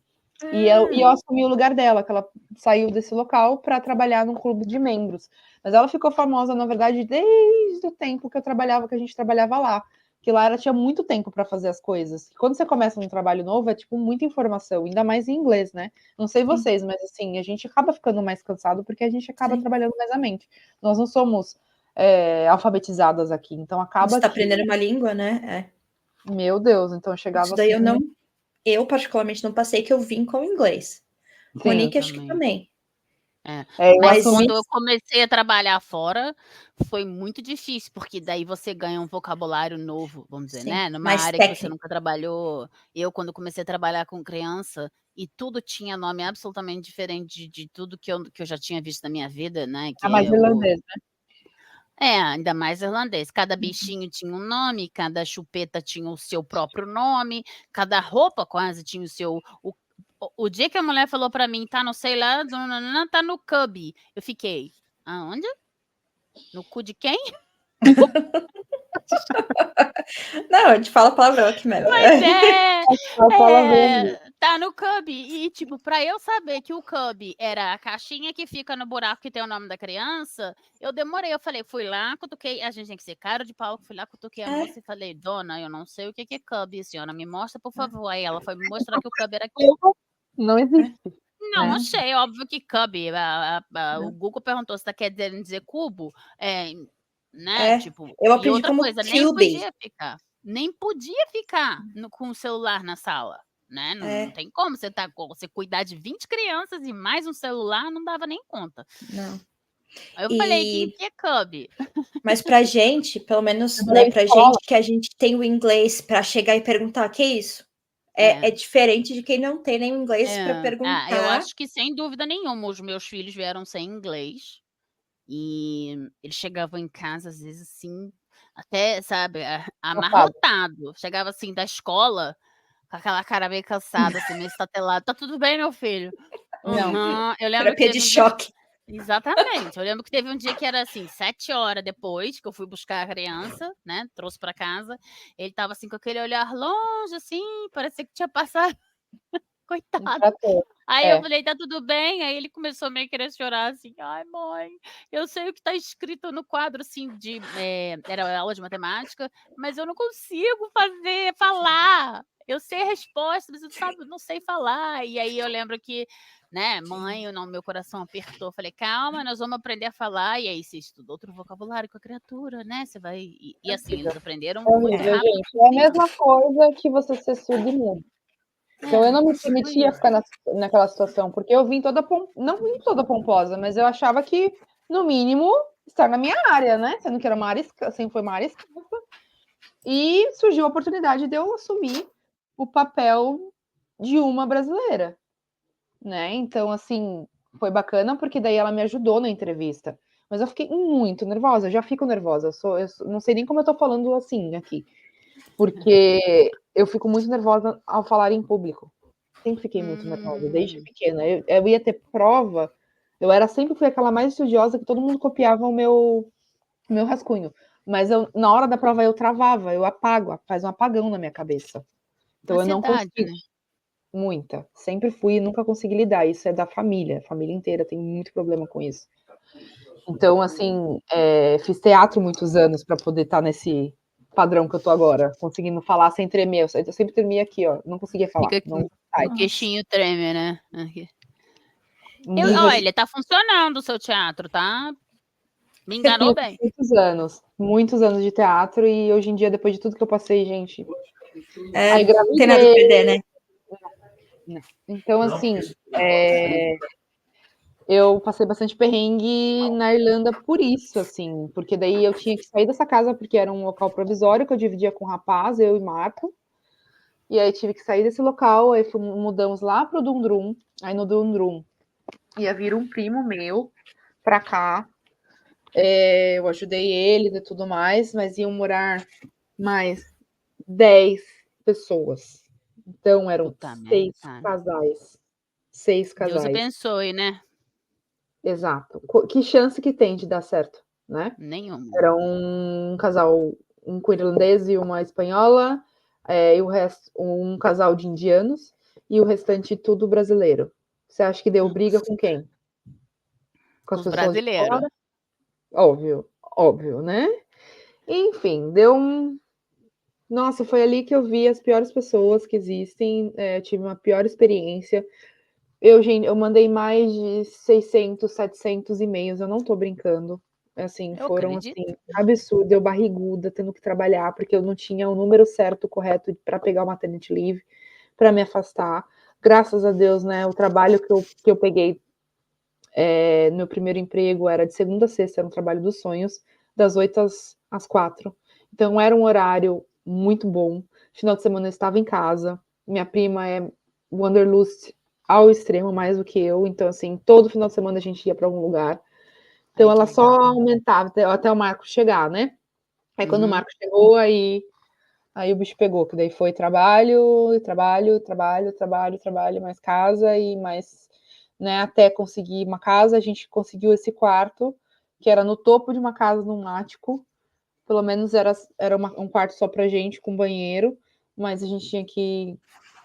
E eu assumi o lugar dela, que ela saiu desse local para trabalhar num clube de membros. Mas ela ficou famosa, na verdade, desde o tempo que a gente trabalhava lá. Que lá ela tinha muito tempo para fazer as coisas. Quando você começa um trabalho novo, é tipo muita informação, ainda mais em inglês, né? Não sei vocês, mas assim, a gente acaba ficando mais cansado porque a gente acaba trabalhando mais a mente. Nós não somos alfabetizadas aqui, então acaba. Você está aprendendo uma língua, né? Meu Deus, então chegava. Isso daí assim, eu particularmente não passei, que eu vim com inglês. Monique, acho que também. Mas quando eu comecei a trabalhar fora, foi muito difícil, porque daí você ganha um vocabulário novo, vamos dizer, né? Numa área que você nunca trabalhou. Eu, quando comecei a trabalhar com criança, e tudo tinha nome absolutamente diferente de tudo que eu já tinha visto na minha vida, né? Que mais irlandês, né? Ainda mais irlandês. Cada bichinho tinha um nome, cada chupeta tinha o seu próprio nome, cada roupa quase tinha o seu. O dia que a mulher falou para mim, tá no sei lá, tá no cubby. Eu fiquei, aonde? No cu de quem? Não, a gente fala palavrão aqui mesmo. Mas tá no cubby. E, tipo, pra eu saber que o cubby era a caixinha que fica no buraco que tem o nome da criança, eu demorei. Eu falei, fui lá, cutuquei. A gente tem que ser cara de pau. Fui lá, cutuquei a moça e falei, dona, eu não sei o que é cubby, senhora. Me mostra, por favor. Aí ela foi me mostrar que o cubby era aqui. Não existe. Não achei, óbvio que cubby. O Google perguntou se tá querendo dizer cubo. Né? Tipo, eu aprendi e outra como coisa, nem podia ficar com o celular na sala, né? Não tem como você cuidar de 20 crianças e mais um celular, não dava nem conta. Não. Aí eu falei, que é cubby? Mas pra gente, pelo menos, né, pra gente que a gente tem o inglês para chegar e perguntar, que é isso? É diferente de quem não tem nem o inglês para perguntar. Eu acho que sem dúvida nenhuma, os meus filhos vieram sem inglês. E eles chegavam em casa, às vezes, assim, até, sabe, amarrotado. Chegava, assim, da escola, com aquela cara meio cansada, assim, meio estatelada. Tá tudo bem, meu filho? Não. Eu lembro Terapia que de choque. Exatamente. Eu lembro que teve um dia que era assim, 7 horas depois que eu fui buscar a criança, né, trouxe para casa, ele estava assim com aquele olhar longe, assim, parecia que tinha passado Um coitado. trator. Aí eu É. falei: "Tá tudo bem?" Aí ele começou a meio querer chorar, assim: "Ai mãe, eu sei o que tá escrito no quadro, assim, era aula de matemática, mas eu não consigo falar. Eu sei a resposta, mas eu não sei falar". E aí eu lembro que, né, mãe, meu coração apertou, falei: "Calma, nós vamos aprender a falar", e aí você estuda outro vocabulário com a criatura, né, você vai e assim, eles aprenderam É muito horrível, rápido, gente. É a muito mesma coisa que você ser surdo e mudo. Então eu não me tipo permitia isso. ficar naquela situação, porque eu vim toda não vim toda pomposa, mas eu achava que, no mínimo, estar na minha área, né? Sendo que era uma área, sempre foi uma área escassa. E surgiu a oportunidade de eu assumir o papel de uma brasileira, né? Então, assim, foi bacana porque daí ela me ajudou na entrevista. Mas eu fiquei muito nervosa, eu já fico nervosa. Não sei nem como eu tô falando assim aqui, porque eu fico muito nervosa ao falar em público. Sempre fiquei muito nervosa, desde pequena. Eu ia ter prova, sempre fui aquela mais estudiosa que todo mundo copiava o meu rascunho. Mas na hora da prova eu travava, eu apago, faz um apagão na minha cabeça. Então eu não Ansiedade, consigo. né. Muita. Sempre fui e nunca consegui lidar. Isso é da família. A família inteira tem muito problema com isso. Então, assim, fiz teatro muitos anos para poder estar nesse padrão que eu tô agora, conseguindo falar sem tremer. Eu sempre tremia aqui, ó. Não conseguia falar. Fica Não sai. o queixinho treme, né. Aqui. Nível assim, Olha, tá funcionando o seu teatro, tá? Me enganou bem. muitos anos de teatro e hoje em dia, depois de tudo que eu passei, gente. Aí Não tem nada a perder, né? Então, assim, eu passei bastante perrengue na Irlanda por isso, assim, porque daí eu tinha que sair dessa casa porque era um local provisório que eu dividia com um rapaz, eu e Marco. E aí tive que sair desse local, aí mudamos lá pro Dundrum. Aí no Dundrum ia vir um primo meu pra cá. Eu ajudei ele e tudo mais, mas iam morar mais 10 pessoas. Então eram Puta merda, 6 cara. casais. 6 Deus casais. abençoe, né? Exato. Que chance que tem de dar certo, né? Nenhuma. Era um casal, um irlandês e uma espanhola, e o resto, um casal de indianos, e o restante tudo brasileiro. Você acha que deu briga com quem? Com Com as os pessoas de brasileiros. fora? Óbvio, óbvio, né? Enfim, deu um. Nossa, foi ali que eu vi as piores pessoas que existem, tive uma pior experiência. Eu mandei mais de 600, 700 e-mails, eu não tô brincando. Assim, Eu foram acredito. assim, absurdo, eu barriguda, tendo que trabalhar, porque eu não tinha o número certo, correto, para pegar o maternity leave, para me afastar. Graças a Deus, né, o trabalho que eu peguei no meu primeiro emprego era de segunda a sexta, era um trabalho dos sonhos, das 8 às 4. Então era um horário muito bom. Final de semana eu estava em casa. Minha prima é Wanderlust ao extremo, mais do que eu. Então, assim, todo final de semana a gente ia para algum lugar. Então Ai, que ela só legal. aumentava até o Marco chegar, né? Aí quando o Marco chegou, aí o bicho pegou, que daí foi trabalho, trabalho, trabalho, trabalho, trabalho, mais casa e mais, né, até conseguir uma casa, a gente conseguiu esse quarto, que era no topo de uma casa num ático, pelo menos era um quarto só pra gente, com banheiro, mas a gente tinha que...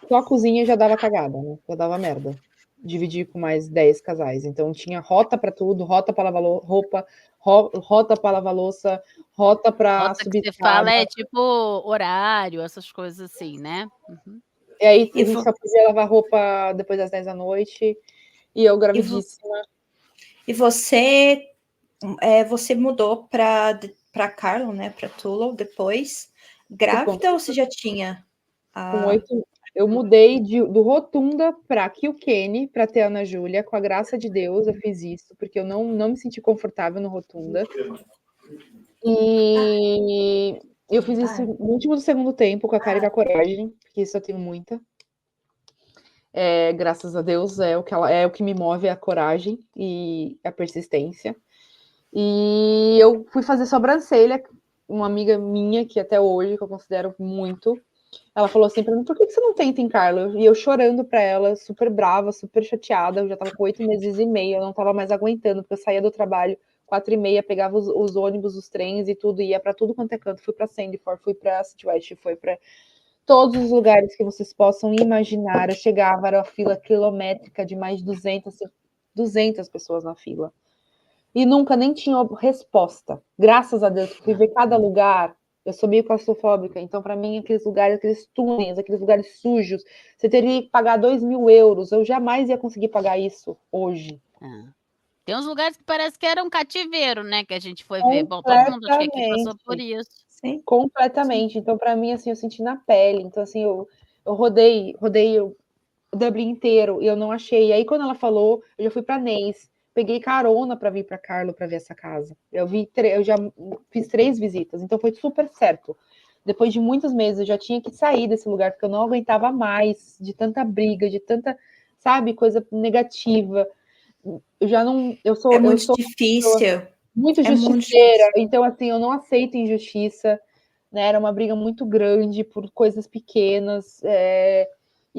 Só a cozinha já dava cagada, né? Já dava merda. Dividir com mais 10 casais. Então tinha rota para tudo, rota para lavar roupa, rota para lavar louça, rota para Rota que subir você escada. fala é tipo horário, essas coisas assim, né? E aí a E, gente vo- só podia lavar roupa depois das 10 da noite. E eu e, vo- gravidíssima. e você mudou para Carlo, né? Para Tulo depois. Grávida ou você já tinha? Com 8, eu mudei do Rotunda para Kilkenny, para ter a Ana Júlia. Com a graça de Deus, eu fiz isso, porque eu não me senti confortável no Rotunda. E eu fiz isso no último do segundo tempo, com a cara e com a coragem, porque isso eu tenho muita. Graças a Deus, é o que me move, é a coragem e a persistência. E eu fui fazer sobrancelha, uma amiga minha, que até hoje, que eu considero muito, Ela falou assim pra mim, por que você não tenta em Carlo? E eu chorando pra ela, super brava, super chateada. Eu já tava com 8 meses e meio, eu não tava mais aguentando, porque eu saía do trabalho 4h30, pegava os ônibus, os trens e tudo, ia pra tudo quanto é canto. Fui pra Sandford, fui pra City West, fui pra todos os lugares que vocês possam imaginar. Eu chegava, era uma fila quilométrica de mais de 200 pessoas na fila. E nunca nem tinha resposta. Graças a Deus, fui ver cada lugar. Eu sou meio claustrofóbica, então para mim aqueles lugares, aqueles túneis, aqueles lugares sujos, você teria que pagar 2.000 euros. Eu jamais ia conseguir pagar isso hoje. Tem uns lugares que parece que era um cativeiro, né, que a gente foi ver. Bom, todo mundo acho que aqui passou por isso. Sim. Completamente. Então, para mim, assim, eu senti na pele. Então, assim, eu rodei o Dublin inteiro e eu não achei. E aí, quando ela falou, eu já fui para Neis, peguei carona para vir para Carlo para ver essa casa. Eu já fiz 3 visitas, então foi super certo. Depois de muitos meses, eu já tinha que sair desse lugar, porque eu não aguentava mais de tanta briga, de tanta, sabe, coisa negativa. Eu já não. Eu sou difícil. Muito justiceira, então assim, eu não aceito injustiça, né? Era uma briga muito grande por coisas pequenas, e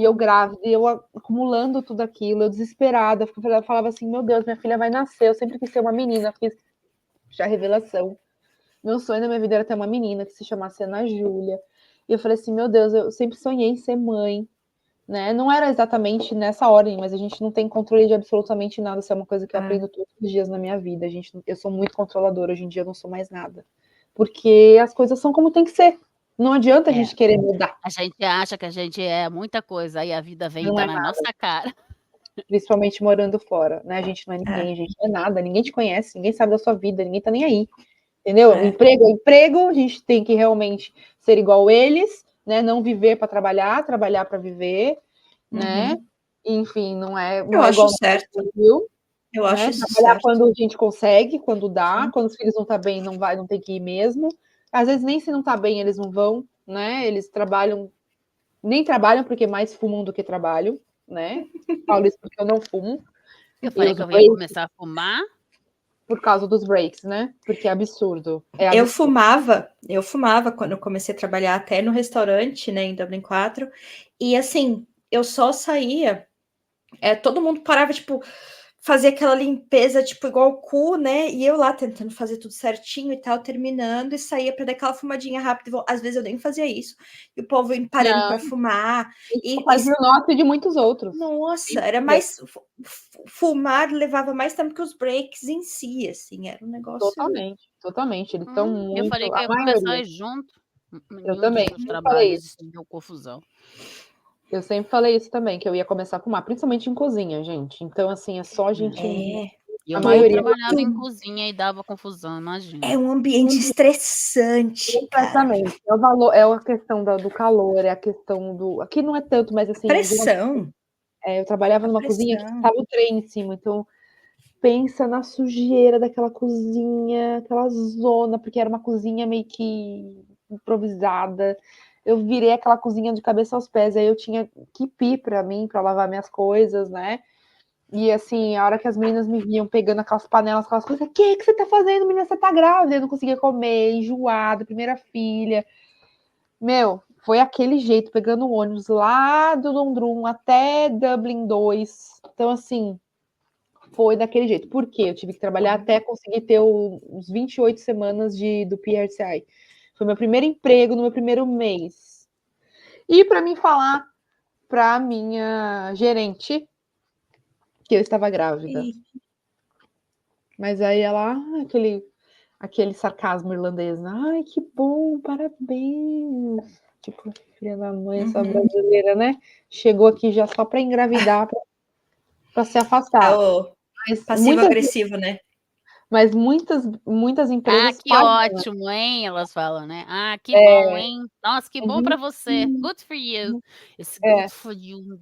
eu grávida, e eu acumulando tudo aquilo, eu desesperada, eu falava assim, meu Deus, minha filha vai nascer, eu sempre quis ser uma menina, fiz já revelação. Meu sonho da minha vida era ter uma menina que se chamasse Ana Júlia. E eu falei assim, meu Deus, eu sempre sonhei em ser mãe, né? Não era exatamente nessa ordem, mas a gente não tem controle de absolutamente nada. Isso é uma coisa que eu aprendo todos os dias na minha vida. Eu sou muito controladora, hoje em dia eu não sou mais nada. Porque as coisas são como tem que ser. Não adianta a gente querer mudar. A gente acha que a gente é muita coisa, aí a vida vem e Não tá é na nada. nossa cara. Principalmente morando fora, né? A gente não é ninguém, a gente não é nada, ninguém te conhece, ninguém sabe da sua vida, ninguém tá nem aí. Entendeu? Emprego é emprego, a gente tem que realmente ser igual eles, né? Não viver para trabalhar para viver, né? Enfim, não é acho igual certo. no Brasil, Eu né? acho isso Trabalhar certo. quando a gente consegue, quando dá, Sim. quando os filhos não tá bem, não tem que ir mesmo. Às vezes nem se não tá bem, eles não vão, né? Eles nem trabalham porque mais fumam do que trabalham, né? Falo isso porque eu não fumo. Eu falei que eu ia começar a fumar. Por causa dos breaks, né? Porque é absurdo. Eu fumava quando eu comecei a trabalhar até no restaurante, né, em Dublin 4. E assim, eu só saía, todo mundo parava, tipo, fazia aquela limpeza, tipo, igual o cu, né? E eu lá tentando fazer tudo certinho e tal, terminando, e saía para dar aquela fumadinha rápida. Às vezes eu nem fazia isso. E o povo parando para fumar. E fazia o nosso e de muitos outros. Nossa, era mais. Fumar levava mais tempo que os breaks em si, assim, era um negócio. Totalmente. Eles estão muito. Eu falei que ia começar junto. Eu também. Os trabalhos deu confusão. Eu sempre falei isso também, que eu ia começar a fumar, principalmente em cozinha, gente. Então, assim, é só a gente. E eu não trabalhava em cozinha e dava confusão, imagina. É um ambiente estressante. Completamente. É o valor, é a questão do calor, é a questão do. Aqui não é tanto, mas assim. Pressão. Eu trabalhava numa cozinha que estava o trem em cima, então pensa na sujeira daquela cozinha, aquela zona, porque era uma cozinha meio que improvisada. Eu virei aquela cozinha de cabeça aos pés, aí eu tinha que ir para mim, para lavar minhas coisas, né? E assim, a hora que as meninas me viam pegando aquelas panelas, aquelas coisas, o que você tá fazendo, menina? Você tá grávida? Eu não conseguia comer, enjoada, primeira filha. Meu, foi aquele jeito, pegando o ônibus lá do Londrum até Dublin 2. Então, assim, foi daquele jeito. Por quê? Eu tive que trabalhar até conseguir ter os 28 semanas do PRCI. Foi meu primeiro emprego no meu primeiro mês. E para mim falar para minha gerente que eu estava grávida. Mas aí ela, aquele sarcasmo irlandês, ai, que bom, parabéns. Tipo, filha da mãe, essa brasileira, né? Chegou aqui já só para engravidar, para se afastar. É o passivo-agressivo, né? Mas muitas empresas. Ah, que ótimo, hein? Elas falam, né? Ah, que bom, hein? Nossa, que bom para você. Good for you. It's good for you.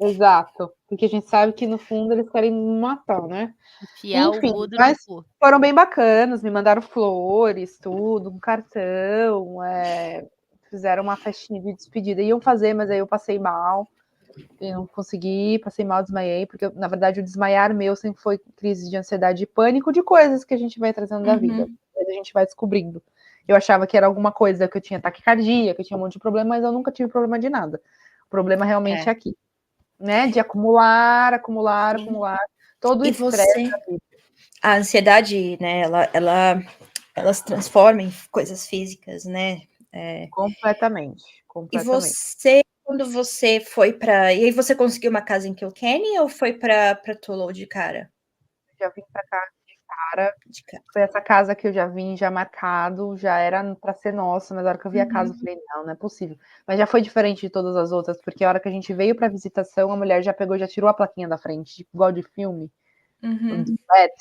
Exato. Porque a gente sabe que no fundo eles querem me matar, né? Enfiar Enfim, o Buda mas no cu. foram bem bacanas, me mandaram flores, tudo, um cartão, fizeram uma festinha de despedida. Iam fazer, mas aí eu passei mal. Eu não consegui, passei mal, desmaiei, porque na verdade o desmaiar meu sempre foi crise de ansiedade e pânico de coisas que a gente vai trazendo da vida. A gente vai descobrindo Eu achava que era alguma coisa, que eu tinha taquicardia, que eu tinha um monte de problema, mas eu nunca tive problema de nada. O problema realmente é aqui, né? De acumular, todo o estresse da vida. A ansiedade, né, ela se transforma em coisas físicas, né? Completamente. E você, quando você foi para... E aí você conseguiu uma casa em Kilkenny ou foi para Tullow de cara? Já vim para cá de cara. Foi essa casa que eu já vim, já marcado, já era para ser nossa, mas na hora que eu vi a casa, eu falei, não é possível. Mas já foi diferente de todas as outras, porque a hora que a gente veio para visitação, a mulher já pegou, já tirou a plaquinha da frente, igual de filme, do flat.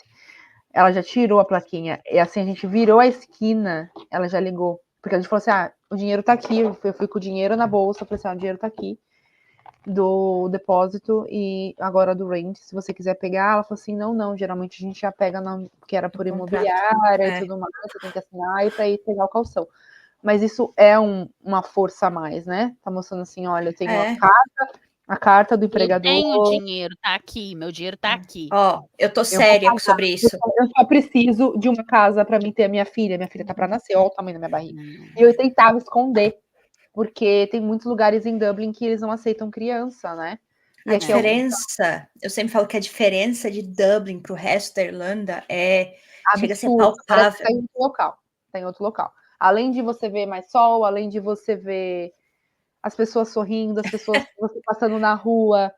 Ela já tirou a plaquinha. E assim, a gente virou a esquina, ela já ligou. Porque a gente falou assim, o dinheiro tá aqui. Eu fui com o dinheiro na bolsa, falei assim, o dinheiro tá aqui do depósito e agora do rent, se você quiser pegar. Ela falou assim, não, geralmente a gente já pega porque era por imobiliária e tudo mais, você tem que assinar e para ir pegar o calção. Mas isso é uma força a mais, né? Tá mostrando assim, olha, eu tenho a carta do empregador. Eu tenho dinheiro, tá aqui, meu dinheiro tá aqui. Eu tô séria sobre isso. Eu só preciso de uma casa para mim ter a minha filha tá para nascer, olha o tamanho da minha barriga. E eu tentava esconder, porque tem muitos lugares em Dublin que eles não aceitam criança, né? E a diferença, eu sempre falo que a diferença de Dublin para o resto da Irlanda chega a ser palpável. Tá em outro local. Além de você ver mais sol, além de você ver as pessoas sorrindo, as pessoas você passando na rua,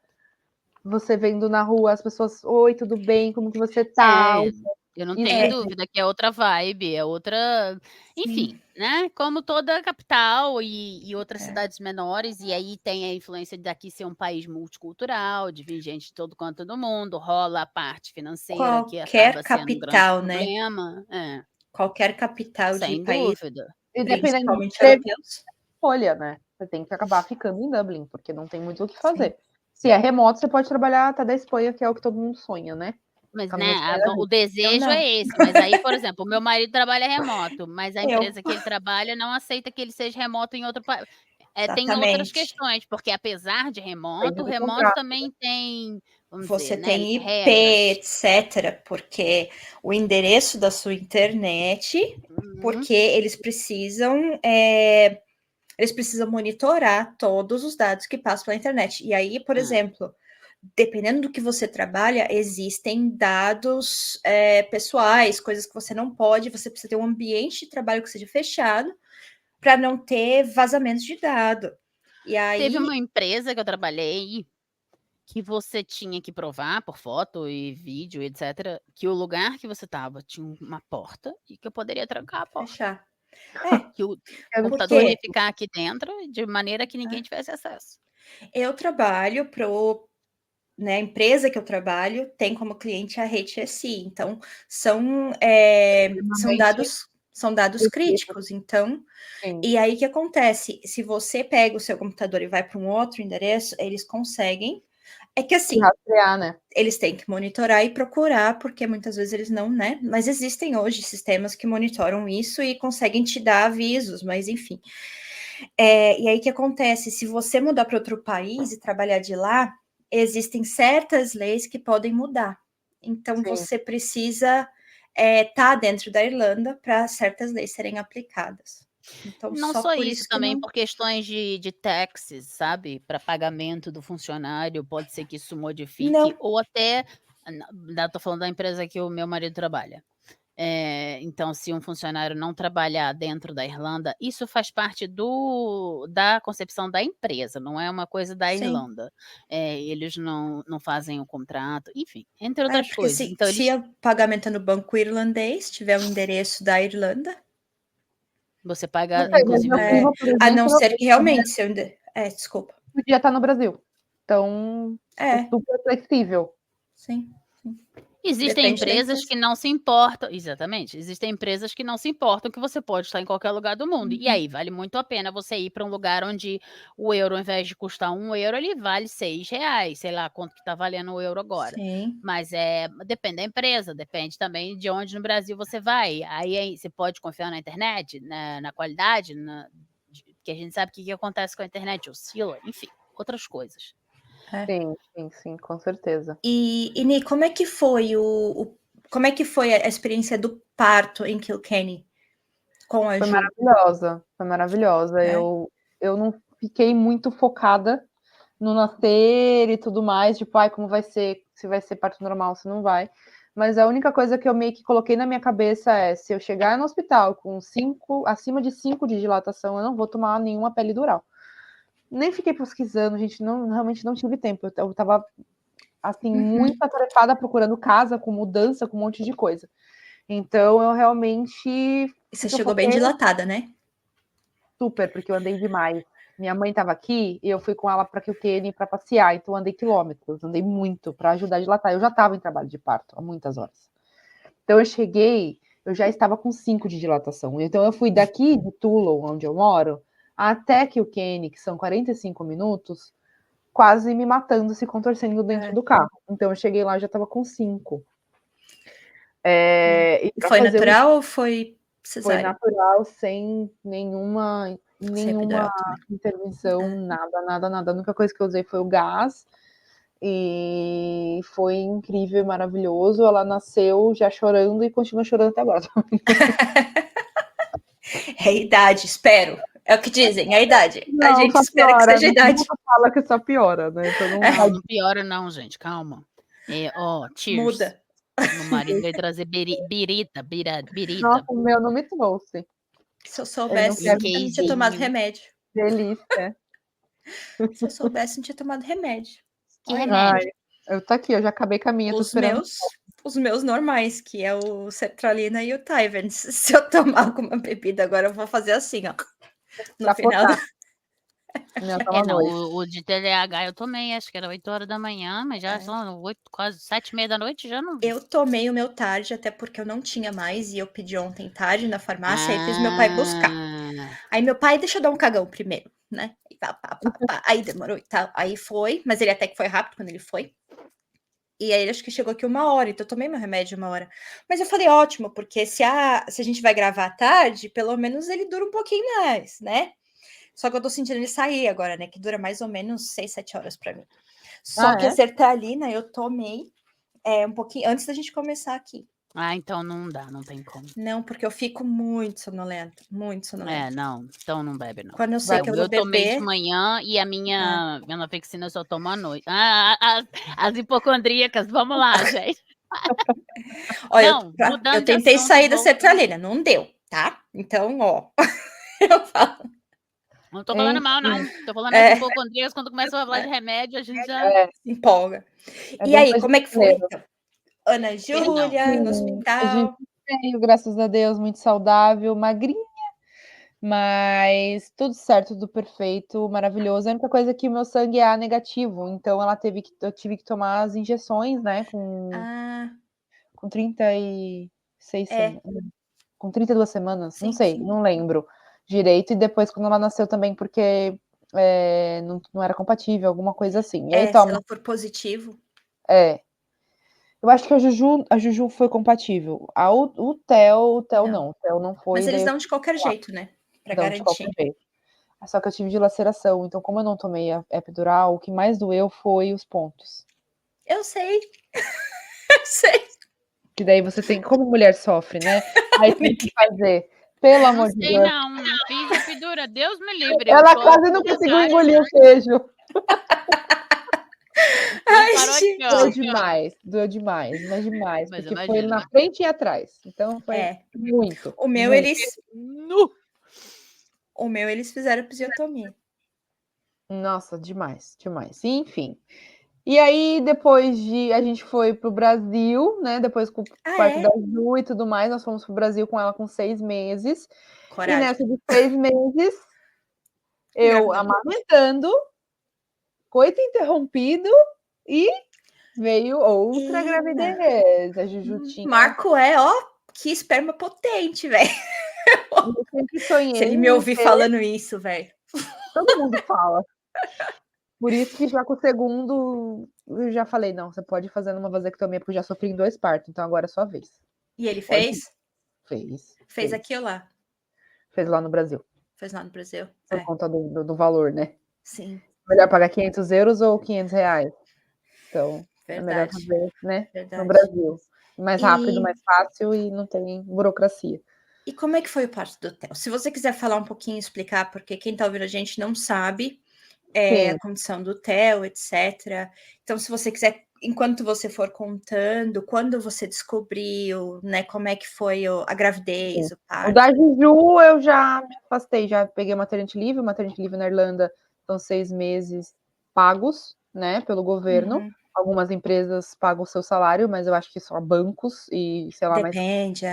você vendo na rua as pessoas, oi, tudo bem, como que você tá? Eu não tenho dúvida que é outra vibe, é outra... Enfim, né? Como toda capital e outras cidades menores, e aí tem a influência daqui ser um país multicultural, de vir gente de todo canto do mundo, rola a parte financeira que acaba sendo um grande problema. Qualquer capital de país, e principalmente europeus. Escolha, né? Você tem que acabar ficando em Dublin, porque não tem muito o que fazer. Se é remoto, você pode trabalhar até da Espanha, que é o que todo mundo sonha, né? Mas, né, o desejo é esse. Mas aí, por exemplo, o meu marido trabalha remoto, mas a empresa que ele trabalha não aceita que ele seja remoto em outro país. Tem outras questões, porque apesar de remoto também tem, você dizer, tem né, IP, etc., porque o endereço da sua internet, porque eles precisam monitorar todos os dados que passam pela internet. E aí, por exemplo, dependendo do que você trabalha, existem dados pessoais, coisas que você não pode, você precisa ter um ambiente de trabalho que seja fechado para não ter vazamentos de dado. E aí... Teve uma empresa que eu trabalhei que você tinha que provar por foto e vídeo, etc., que o lugar que você estava tinha uma porta e que eu poderia trancar a porta. Fechar. Que o computador ia ficar aqui dentro, de maneira que ninguém tivesse acesso. Eu trabalho a empresa que eu trabalho tem como cliente a HSE, então são dados críticos, então, e aí o que acontece? Se você pega o seu computador e vai para um outro endereço, eles conseguem, que assim, rastrear, né? Eles têm que monitorar e procurar, porque muitas vezes eles não, né? Mas existem hoje sistemas que monitoram isso e conseguem te dar avisos, mas enfim. E aí o que acontece? Se você mudar para outro país e trabalhar de lá, existem certas leis que podem mudar. Então, você precisa estar dentro da Irlanda para certas leis serem aplicadas. Então, não só isso, também por questões de taxes, sabe? Para pagamento do funcionário, pode ser que isso modifique, ou até, estou falando da empresa que o meu marido trabalha. Então, se um funcionário não trabalhar dentro da Irlanda, isso faz parte da concepção da empresa, não é uma coisa da Irlanda. Eles não fazem o contrato, enfim, entre outras coisas. Então, se o pagamento é no banco irlandês, tiver o endereço da Irlanda, você paga, inclusive... a não ser que realmente seu desculpa. Podia estar no Brasil. Então, é super flexível. Sim. Existem empresas que não se importam, exatamente, existem empresas que não se importam que você pode estar em qualquer lugar do mundo, e aí vale muito a pena você ir para um lugar onde o euro, ao invés de custar €1, ele vale R$6, sei lá quanto que está valendo o euro agora. Mas depende da empresa, depende também de onde no Brasil você vai, aí você pode confiar na internet, na qualidade, que a gente sabe que acontece com a internet, oscila, enfim, outras coisas. Sim, com certeza. E Ni, como é que foi a experiência do parto em Kilkenny? com a Foi Ju? maravilhosa, foi maravilhosa. É. Eu não fiquei muito focada no nascer e tudo mais, tipo, ai, como vai ser, se vai ser parto normal, se não vai. Mas a única coisa que eu meio que coloquei na minha cabeça é, se eu chegar no hospital com acima de 5 de dilatação, eu não vou tomar nenhuma pele dural. Nem fiquei pesquisando, gente, realmente não tive tempo. Eu tava, assim, muito atarefada procurando casa, com mudança, com um monte de coisa. Então, eu realmente... E você eu chegou bem foquei dilatada, né? super, porque eu andei demais. Minha mãe estava aqui e eu fui com ela para Kilkenny para passear, então eu andei quilômetros, andei muito para ajudar a dilatar. Eu já estava em trabalho de parto há muitas horas. Então eu cheguei, eu já estava com 5 de dilatação. Então eu fui daqui de Toulon, onde eu moro, até Kilkenny, que são 45 minutos, quase me matando, se contorcendo dentro do carro. Então eu cheguei lá e já estava com 5. E foi natural ou foi cesárea? Foi natural, sem nenhuma intervenção, nada. A única coisa que eu usei foi o gás. E foi incrível e maravilhoso. Ela nasceu já chorando e continua chorando até agora. É a idade, espero. É o que dizem, é a idade. Não, a gente espera piora, que seja a idade. Fala que só piora, né? Então não piora não, gente, calma. Cheers. Muda. Meu marido veio trazer birita. Nossa, o meu não me trouxe. Se eu soubesse, eu não tinha tomado remédio. Delícia. Se eu soubesse, não tinha tomado remédio. Que remédio? Eu tô aqui, eu já acabei com a minha, tô esperando. Os meus normais, que é o sertralina e o Tyvans. Se eu tomar alguma bebida agora, eu vou fazer assim, ó. No final. O de TDAH eu tomei, acho que era 8 horas da manhã, mas já são 8, quase 7h30 da noite, já não... Eu tomei o meu tarde, até porque eu não tinha mais, e eu pedi ontem tarde na farmácia, aí fiz meu pai buscar. Aí meu pai, deixa eu dar um cagão primeiro, né? Aí demorou e tal. Aí foi, mas ele até que foi rápido quando ele foi. E aí ele acho que chegou aqui 1 hora, então eu tomei meu remédio 1 hora. Mas eu falei, ótimo, porque se a gente vai gravar à tarde, pelo menos ele dura um pouquinho mais, né? Só que eu tô sentindo ele sair agora, né? Que dura mais ou menos 6, 7 horas pra mim. Só que a sertralina eu tomei um pouquinho antes da gente começar aqui. Então não dá, não tem como. Não, porque eu fico muito sonolenta, muito sonolenta. Não, então não bebe não. Quando eu sei que eu vou beber... Eu tomei de manhã e a minha venlafaxina eu só tomo à noite. As hipocondríacas, vamos lá, gente. Olha, eu tentei sair da sertralina, não deu, tá? Então, ó, eu falo. Não tô falando mal, não. Tô falando das hipocondríacas, quando começa a falar de remédio, a gente já... se empolga. E aí, como é que foi, então? Ana Júlia, no hospital. A gente veio, graças a Deus, muito saudável, magrinha, mas tudo certo, tudo perfeito, maravilhoso. A única coisa é que o meu sangue é A negativo, então eu tive que tomar as injeções, né, com 36 semanas, com 32 semanas, não sei, não lembro direito, e depois quando ela nasceu também, porque não era compatível, alguma coisa assim. E aí, se ela for positivo. Eu acho que a Juju foi compatível. O Theo não. O Theo não foi. Mas eles dão de qualquer jeito, né? Pra garantir. De qualquer jeito. Só que eu tive dilaceração. Então, como eu não tomei a epidural, o que mais doeu foi os pontos. Eu sei. Eu sei. Que daí você tem... Como mulher sofre, né? Aí tem que fazer. Pelo amor de Deus. Não fiz epidural. Deus me livre. Ela quase não conseguiu engolir o queijo. Doeu demais, Mas porque foi na frente e atrás. Então foi muito. O meu, muito. O meu, eles fizeram episiotomia. Nossa, demais. Enfim. E aí, depois a gente foi pro Brasil, né? Depois com o parto da Ju e tudo mais, nós fomos pro Brasil com ela com 6 meses. Coragem. E nessa de 6 meses, eu amamentando, coito interrompido e veio outra gravidez. A Juju tinha... Marco que esperma potente, velho. Eu sempre sonhei. Se ele me ouvir falando isso, velho. Todo mundo fala. Por isso que já com o segundo, eu já falei, não, você pode fazer uma vasectomia, porque eu já sofri em 2 partos, então agora é sua vez. E ele fez? Fez aqui ou lá? Fez lá no Brasil. Fez lá no Brasil. Por conta do valor, né? Sim. Melhor pagar 500 euros ou 500 reais? Então, é melhor fazer, né? No Brasil. Mais rápido, mais fácil e não tem burocracia. E como é que foi o parto do Theo? Se você quiser falar um pouquinho, explicar, porque quem tá ouvindo a gente não sabe a condição do Theo, etc. Então, se você quiser, enquanto você for contando, quando você descobriu, né, como é que foi a gravidez, o O parto. da Juju eu já me afastei, já peguei maternity leave na Irlanda são 6 meses pagos, né, pelo governo. Uhum. Algumas empresas pagam o seu salário, mas eu acho que só bancos e, sei lá, mais Depende,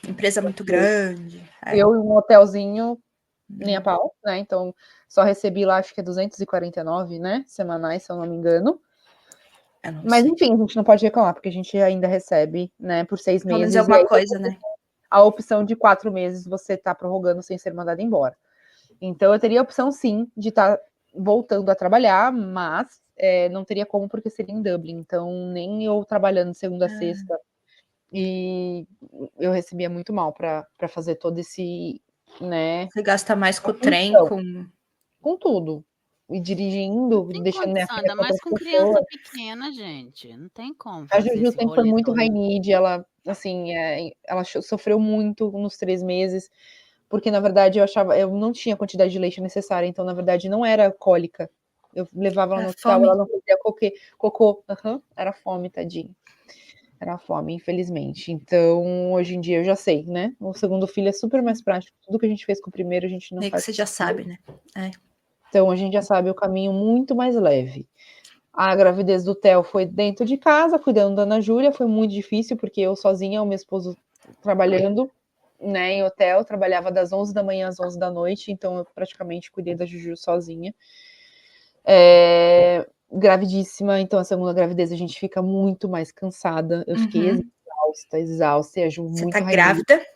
empresa muito grande. eu em um hotelzinho, nem a pau, né? Então, só recebi lá, acho que é 249, né? Semanais, se eu não me engano. Eu não Mas, sei. enfim, a gente não pode reclamar, porque a gente ainda recebe, né, por 6 Pelo menos meses. é E alguma aí, coisa, né? a opção de 4 meses você tá prorrogando sem ser mandado embora. Então, eu teria a opção, sim, de estar voltando a trabalhar, mas não teria como, porque seria em Dublin. Então, nem eu trabalhando de segunda a sexta. E eu recebia muito mal para fazer todo esse, né? Você gasta mais com o trem, Então, com... com tudo. E Não dirigindo, tem deixando minha condição, filha ainda com mais outras com criança pessoas. pequena, gente. Não tem como A fazer Juju esse sempre foi rolê muito todo. high need, ela, assim, ela sofreu muito nos 3 meses, porque, na verdade, eu não tinha a quantidade de leite necessária, então, na verdade, não era cólica. Eu levava ela no hospital, fome. ela não fazia cocô. Era fome, tadinha. Era fome, infelizmente. Então, hoje em dia eu já sei, né? O segundo filho é super mais prático. Tudo que a gente fez com o primeiro, a gente não Meio que faz você com já o segundo. sabe, né? Então, a gente já sabe o caminho muito mais leve. A gravidez do Theo foi dentro de casa, cuidando da Ana Júlia. Foi muito difícil, porque eu sozinha, o meu esposo trabalhando, né, em hotel. Trabalhava das 11 da manhã às 11 da noite. Então, eu praticamente cuidei da Juju sozinha. Gravidíssima, então a segunda gravidez a gente fica muito mais cansada. Eu fiquei exausta, e a Ju Você tá muito rainha. grávida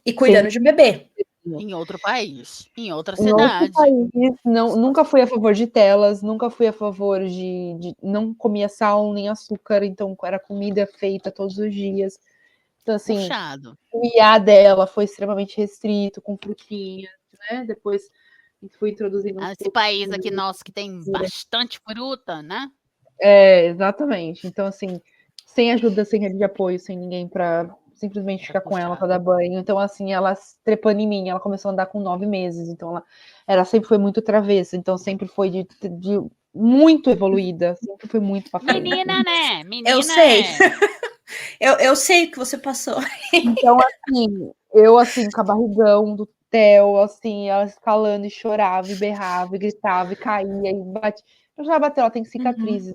e cuidando de um bebê. Em outro país, em outra Em outro cidade. país, nunca fui a favor de telas, nunca fui a favor de não comia sal nem açúcar, então era comida feita todos os dias. Então, assim, Puxado. o IA dela foi extremamente restrito, com frutinhas, né? Depois fui introduzindo uns Esse país aqui nosso que tem bastante fruta, né? Exatamente. Então, assim, sem ajuda, sem rede de apoio, sem ninguém para simplesmente ficar com ela para dar banho. Então, assim, ela trepando em mim, ela começou a andar com 9 meses. Então, ela sempre foi muito travessa. Então, sempre foi de muito evoluída. Sempre foi muito pra frente. Menina, né? Menina, Eu sei. Eu sei o que você passou. Então, assim, eu, assim, com a barrigão do Theo, assim, ela escalando e chorava, e berrava, e gritava, e caía, e batia. Eu já bateu, ela tem cicatrizes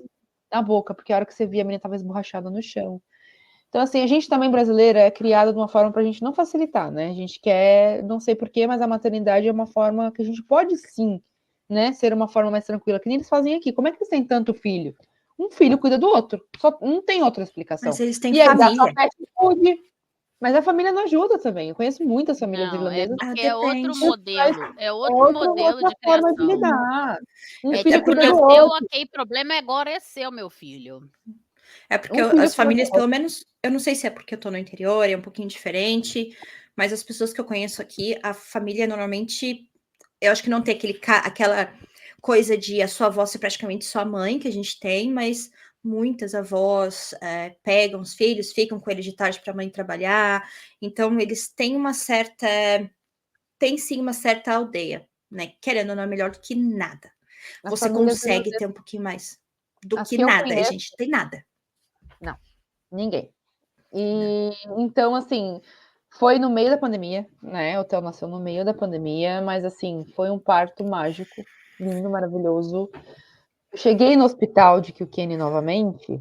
na boca, porque a hora que você via, a menina tava esborrachada no chão. Então, assim, a gente também brasileira é criada de uma forma pra gente não facilitar, né? A gente quer, não sei porquê, mas a maternidade é uma forma que a gente pode sim, né? Ser uma forma mais tranquila, que nem eles fazem aqui. Como é que eles têm tanto filho? Um filho cuida do outro. Só, não tem outra explicação. Mas eles têm E aí dá só família. pet food. Mas a família não ajuda também. Eu conheço muitas famílias não, é irlandesas. porque é outro Depende. modelo. É outro modelo Outra de forma de criação. lidar. Um É filho tipo, cuida do nasceu, outro. ok, problema agora é seu, meu filho. É porque Um filho as cuida do famílias, outro. pelo menos, eu não sei se é porque eu tô no interior, é um pouquinho diferente, mas as pessoas que eu conheço aqui, a família normalmente, eu acho que não tem aquela coisa de a sua avó ser praticamente sua mãe, que a gente tem, mas muitas avós pegam os filhos, ficam com eles de tarde para a mãe trabalhar, então eles têm tem sim uma certa aldeia, né? Querendo ou não, é melhor do que nada. As Você famílias consegue irlandesas, ter um pouquinho mais do as que que eu nada, a conheço, gente tem nada. não, ninguém. E então, assim, foi no meio da pandemia, né? O Theo nasceu no meio da pandemia, mas assim, foi um parto mágico, lindo, maravilhoso. Eu cheguei no hospital de Kilkenny novamente,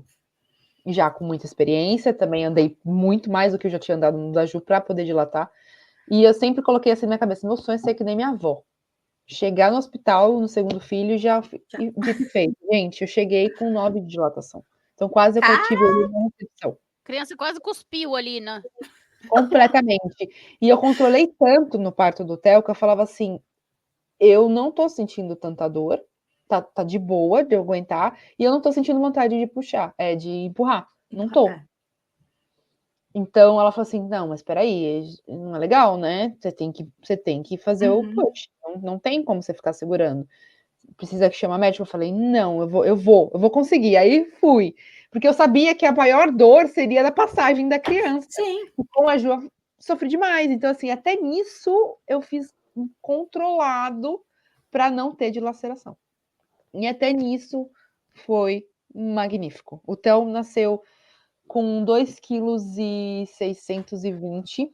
já com muita experiência, também andei muito mais do que eu já tinha andado no da Ju para poder dilatar. E eu sempre coloquei assim na minha cabeça, meu sonho é ser que nem minha avó. Chegar no hospital, no segundo filho, já dito e feito. Gente, eu cheguei com 9 de dilatação. Então quase eu tive uma recepção. Criança quase cuspiu ali, né? Completamente. E eu controlei tanto no parto do Theo que eu falava assim: eu não tô sentindo tanta dor, tá de boa de eu aguentar, e eu não tô sentindo vontade de puxar, de empurrar. Não tô. Então ela falou assim: não, mas peraí, não é legal, né? Você tem que fazer o push. Não tem como você ficar segurando. Precisa que chama médico? Eu falei, não, eu vou conseguir. Aí fui. Porque eu sabia que a maior dor seria da passagem da criança. Sim. E com a Ju, sofri demais. Então, assim, até nisso eu fiz um controlado para não ter dilaceração. E até nisso foi magnífico. O Theo nasceu com 2,620 kg.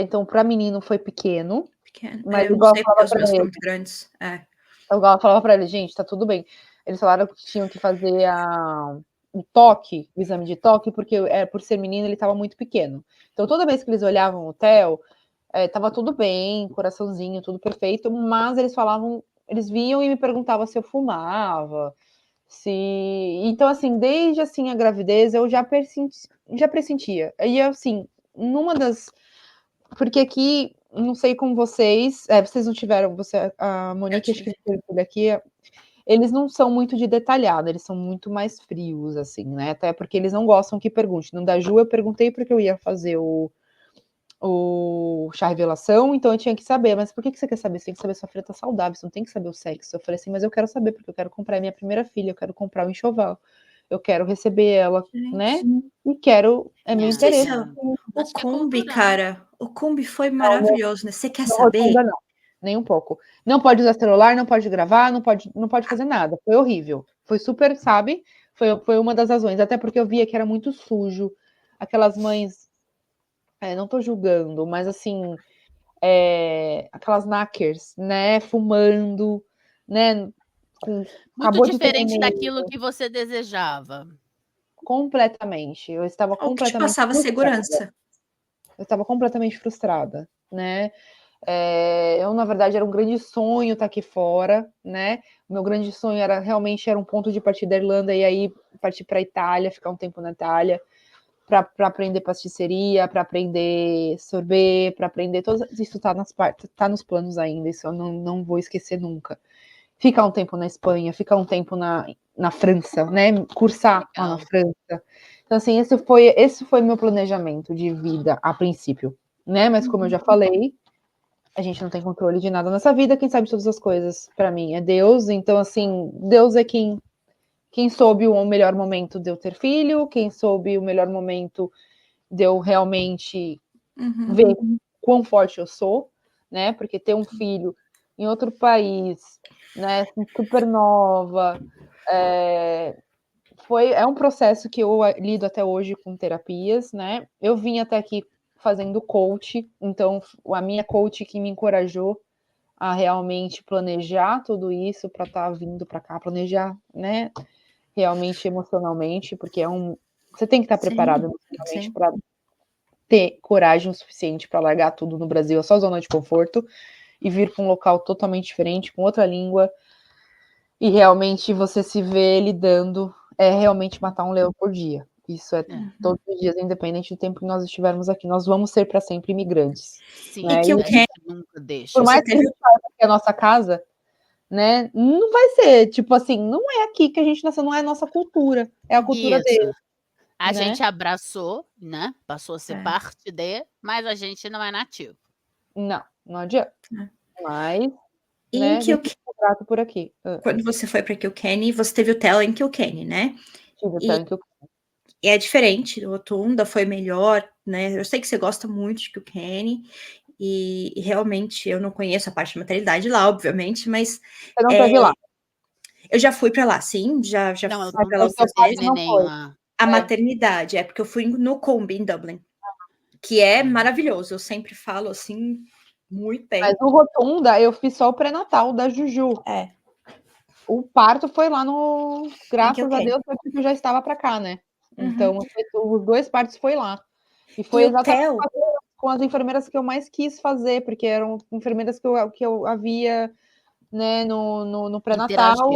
Então, para menino foi pequeno. Pequeno. Mas Eu não igual sei eu porque falava os para meus são ele, muito grandes. igual eu falava para ele, gente, tá tudo bem. Eles falaram que tinham que fazer o toque, o exame de toque, porque por ser menino ele estava muito pequeno. Então, toda vez que eles olhavam o Theo, tava tudo bem, coraçãozinho, tudo perfeito, mas eles falavam, eles vinham e me perguntavam se eu fumava, então, assim, desde assim a gravidez eu já pressentia. E assim, porque aqui, não sei com vocês, vocês não tiveram, a Monique, acho que teve tudo aqui, eles não são muito de detalhado, eles são muito mais frios, assim, né? Até porque eles não gostam que pergunte. No da Ju eu perguntei porque eu ia fazer o chá revelação, então eu tinha que saber, mas por que você quer saber? Você tem que saber se sua filha tá saudável, você não tem que saber o sexo. Eu falei assim, mas eu quero saber, porque eu quero comprar minha primeira filha, eu quero comprar o enxoval, eu quero receber ela, né? E quero, meu interesse. O Kombi, cara, o Kombi foi maravilhoso, né? Você quer Não, saber? não, nem um pouco. Não pode usar celular, não pode gravar, não pode fazer nada. Foi horrível. Foi super, sabe? Foi uma das razões, até porque eu via que era muito sujo. Aquelas mães, não tô julgando, mas assim, aquelas knackers, né, fumando, né, Muito diferente daquilo que você desejava. Completamente. Eu estava Ou que te completamente passava frustrada. segurança. Eu estava completamente frustrada, né? Eu, na verdade, era um grande sonho estar aqui fora, né? O meu grande sonho realmente era um ponto de partida da Irlanda e aí partir para a Itália, ficar um tempo na Itália, para aprender pasticceria, para aprender sorbet, para aprender isso tá nos planos ainda, isso eu não vou esquecer nunca. Ficar um tempo na Espanha, ficar um tempo na França, né? Cursar lá na França. Então, assim, esse foi meu planejamento de vida a princípio, né? Mas como eu já falei, a gente não tem controle de nada nessa vida, quem sabe todas as coisas, para mim, é Deus. Então, assim, Deus é quem soube o melhor momento de eu ter filho, quem soube o melhor momento de eu realmente ver quão forte eu sou, né? Porque ter um filho em outro país, né, super nova, é um processo que eu lido até hoje com terapias, né? Eu vim até aqui fazendo coach, então a minha coach que me encorajou a realmente planejar tudo isso para estar vindo para cá, planejar, né? Realmente emocionalmente, porque você tem que estar preparado emocionalmente para ter coragem o suficiente para largar tudo no Brasil, a sua zona de conforto, e vir para um local totalmente diferente, com outra língua, e realmente você se vê lidando, realmente matar um leão por dia. Isso todos os dias, independente do tempo que nós estivermos aqui. Nós vamos ser para sempre imigrantes. Sim, né? E que eu quero. Nunca deixa. Por mais que a gente saiba que é a nossa casa, né? Não vai ser, tipo assim, não é aqui que a gente nasceu, não é a nossa cultura, é a cultura dele. A gente abraçou, né? Passou a ser parte mas a gente não é nativo. Não adianta. Mas, E né, em Kilkenny por aqui. Quando você foi para Kilkenny, você teve o Theo em Kilkenny, né? Tive o Theo em Kilkenny. E é diferente, o Rotunda foi melhor, né? Eu sei que você gosta muito de Kilkenny, e realmente eu não conheço a parte de maternidade lá, obviamente, mas... Você não teve lá? Eu já fui para lá, sim, já não, fui para lá outras vezes. Neném lá. A maternidade, porque eu fui no Kombi, em Dublin, que é maravilhoso, eu sempre falo assim, muito bem. Mas no Rotunda, eu fiz só o pré-natal da Juju. O parto foi lá graças a Deus, porque eu já estava para cá, né? Então, os 2 partos foi lá. E foi exatamente com as enfermeiras que eu mais quis fazer, porque eram enfermeiras que eu havia, né, no pré-natal.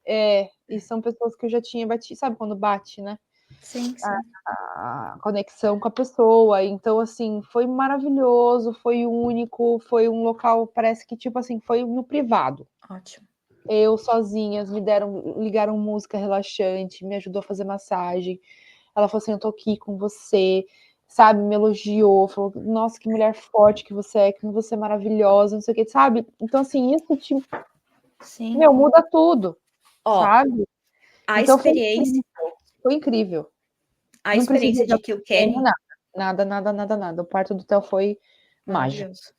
E são pessoas que eu já tinha batido, sabe quando bate, né? Sim. A conexão com a pessoa. Então, assim, foi maravilhoso, foi único, foi um local, parece que, tipo assim, foi no privado. Ótimo. Eu sozinhas, ligaram música relaxante, me ajudou a fazer massagem. Ela falou assim, eu tô aqui com você, sabe? Me elogiou, falou, nossa, que mulher forte que você é maravilhosa, não sei o que, sabe? Então, assim, isso muda tudo, sabe? A então, experiência... Foi incrível. A experiência de Kilkenny... Nada, nada, nada, nada. O parto do Theo foi mágico. Maravilhoso.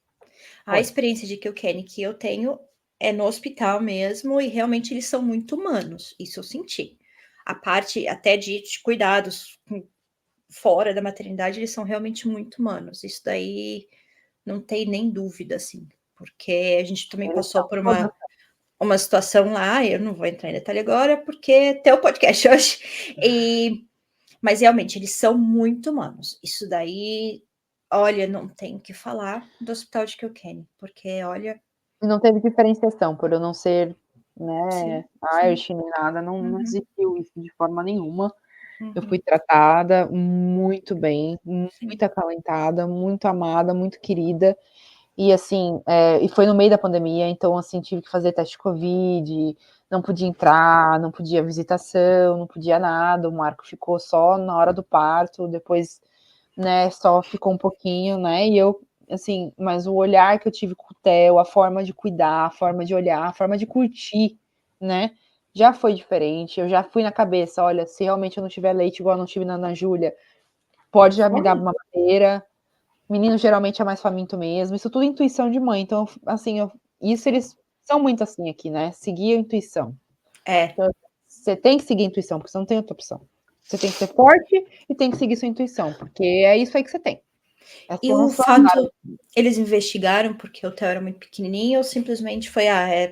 A Foi. experiência de Kilkenny que eu tenho é no hospital mesmo, e realmente eles são muito humanos, isso eu senti. A parte até de cuidados fora da maternidade, eles são realmente muito humanos. Isso daí não tem nem dúvida, assim, porque a gente também Eles passou são por todos. uma situação lá, eu não vou entrar em detalhe agora, porque tem o podcast hoje, mas realmente eles são muito humanos. Isso daí, olha, não tem o que falar do hospital de Kilkenny, porque olha, E não teve diferenciação, por eu não ser, né, sim, Irish nem nada, não existiu isso de forma nenhuma. Eu fui uhum, tratada muito bem, sim. muito acalentada, muito amada, muito querida. E assim, e foi no meio da pandemia, então assim, tive que fazer teste de Covid, não podia entrar, não podia visitação, não podia nada. O Marco ficou só na hora do parto, depois, né, só ficou um pouquinho, né? E eu, assim, mas o olhar que eu tive com o Theo, a forma de cuidar, a forma de olhar, a forma de curtir, né? Já foi diferente. Eu já fui na cabeça, olha, se realmente eu não tiver leite igual eu não tive na Ana Júlia, pode já me dar uma madeira. Menino geralmente é mais faminto mesmo. Isso tudo é intuição de mãe. Então, assim, isso eles são muito assim aqui, né? Seguir a intuição. É. Então, você tem que seguir a intuição, porque você não tem outra opção. Você tem que ser forte e tem que seguir sua intuição, porque é isso aí que você tem. E o fato, eles investigaram porque o Theo era muito pequenininho, ou simplesmente foi,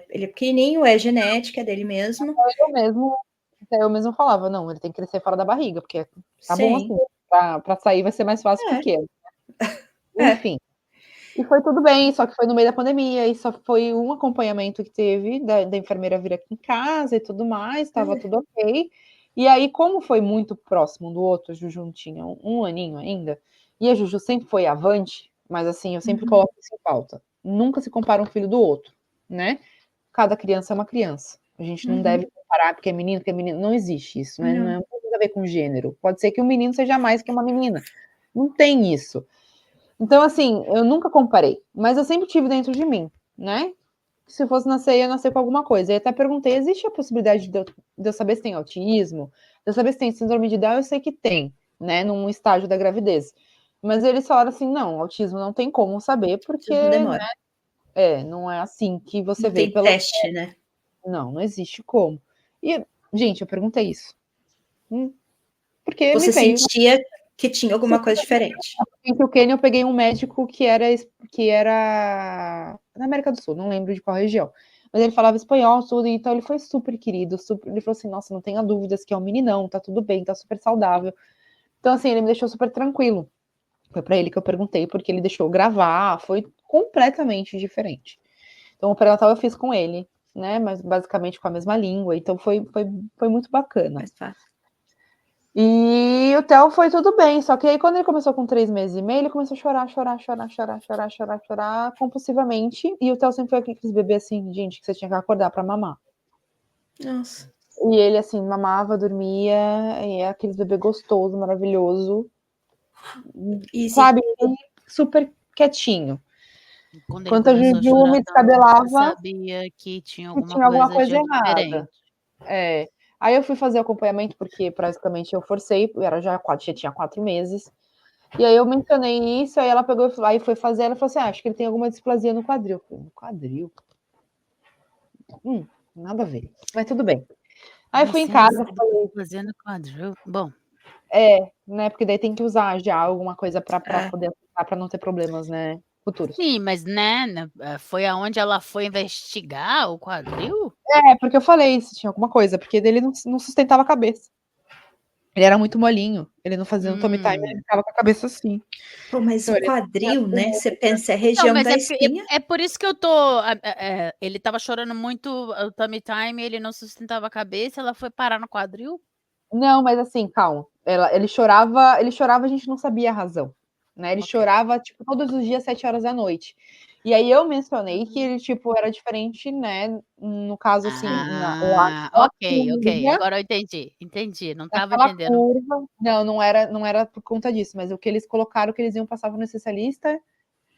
ele é pequenininho, é genética, é dele mesmo? Eu mesmo falava, não, ele tem que crescer fora da barriga, porque tá bom assim, Sim. pra sair vai ser mais fácil pequeno. É. Enfim. E foi tudo bem, só que foi no meio da pandemia, e só foi um acompanhamento que teve da enfermeira vir aqui em casa e tudo mais, estava tudo ok. E aí, como foi muito próximo do outro, a Juju não tinha um aninho ainda, e a Juju sempre foi avante, mas assim, eu sempre coloco isso em pauta. Nunca se compara um filho do outro, né? Cada criança é uma criança. A gente não deve comparar porque é menino, não existe isso, né? Não tem nada a ver com gênero. Pode ser que um menino seja mais que uma menina. Não tem isso. Então, assim, eu nunca comparei, mas eu sempre tive dentro de mim, né? Se eu fosse nascer, eu ia nascer com alguma coisa. E até perguntei, existe a possibilidade de eu saber se tem autismo? De eu saber se tem síndrome de Down? Eu sei que tem, né? Num estágio da gravidez. Mas eles falaram assim, não, autismo não tem como saber, porque, Tudo demora. né, não é assim que você Não vê tem pelo... teste, né? Não existe como. E, gente, eu perguntei isso. Porque me Você veio... sentia que tinha alguma coisa diferente. Entre o Quênia, eu peguei um médico que era na América do Sul, não lembro de qual região. Mas ele falava espanhol, tudo, então ele foi super querido, super, ele falou assim, nossa, não tenha dúvidas que é um meninão, tá tudo bem, tá super saudável. Então, assim, ele me deixou super tranquilo. Foi para ele que eu perguntei, porque ele deixou gravar, foi completamente diferente. Então, o pré-natal eu fiz com ele, né, mas basicamente com a mesma língua, então foi muito bacana. Mais fácil. E o Theo foi tudo bem, só que aí quando ele começou com 3 meses e meio, ele começou a chorar compulsivamente, e o Theo sempre foi aqueles bebês assim, gente, que você tinha que acordar para mamar. Nossa. E ele assim, mamava, dormia, e é aqueles bebê gostoso, maravilhoso, sabe, super quietinho. Quando ele Enquanto a começou a Juju chorar me tanto, você descabelava, sabia que tinha que alguma tinha alguma coisa coisa de errada. diferente. Aí eu fui fazer acompanhamento, porque praticamente eu forcei, já tinha 4 meses. E aí eu mencionei isso, aí ela pegou, aí foi fazer, ela falou assim, acho que ele tem alguma displasia no quadril. Eu falei, no quadril? Nada a ver, mas tudo bem. Aí fui em casa, falei... Fazendo quadril. Bom. Né, porque daí tem que usar já alguma coisa para poder aplicar, para não ter problemas, né, futuros. Sim, mas, né, foi aonde ela foi investigar o quadril? Porque eu falei se tinha alguma coisa, porque dele não sustentava a cabeça. Ele era muito molinho, ele não fazia um tummy time, ele ficava com a cabeça assim. Pô, mas Então, o ele quadril, né? Você pensa, é a Não, região mas da espinha. é por isso que eu tô ele estava chorando muito o tummy time, ele não sustentava a cabeça, ela foi parar no quadril? Não, mas assim, calma. Ele chorava, a gente não sabia a razão, né? Ele chorava, tipo, todos os dias, 7 horas da noite. E aí eu mencionei que ele, tipo, era diferente, né? No caso, assim, Ok, agora eu entendi, não estava naquela entendendo. curva. Não era por conta disso, mas o que eles colocaram, que eles iam passar para o especialista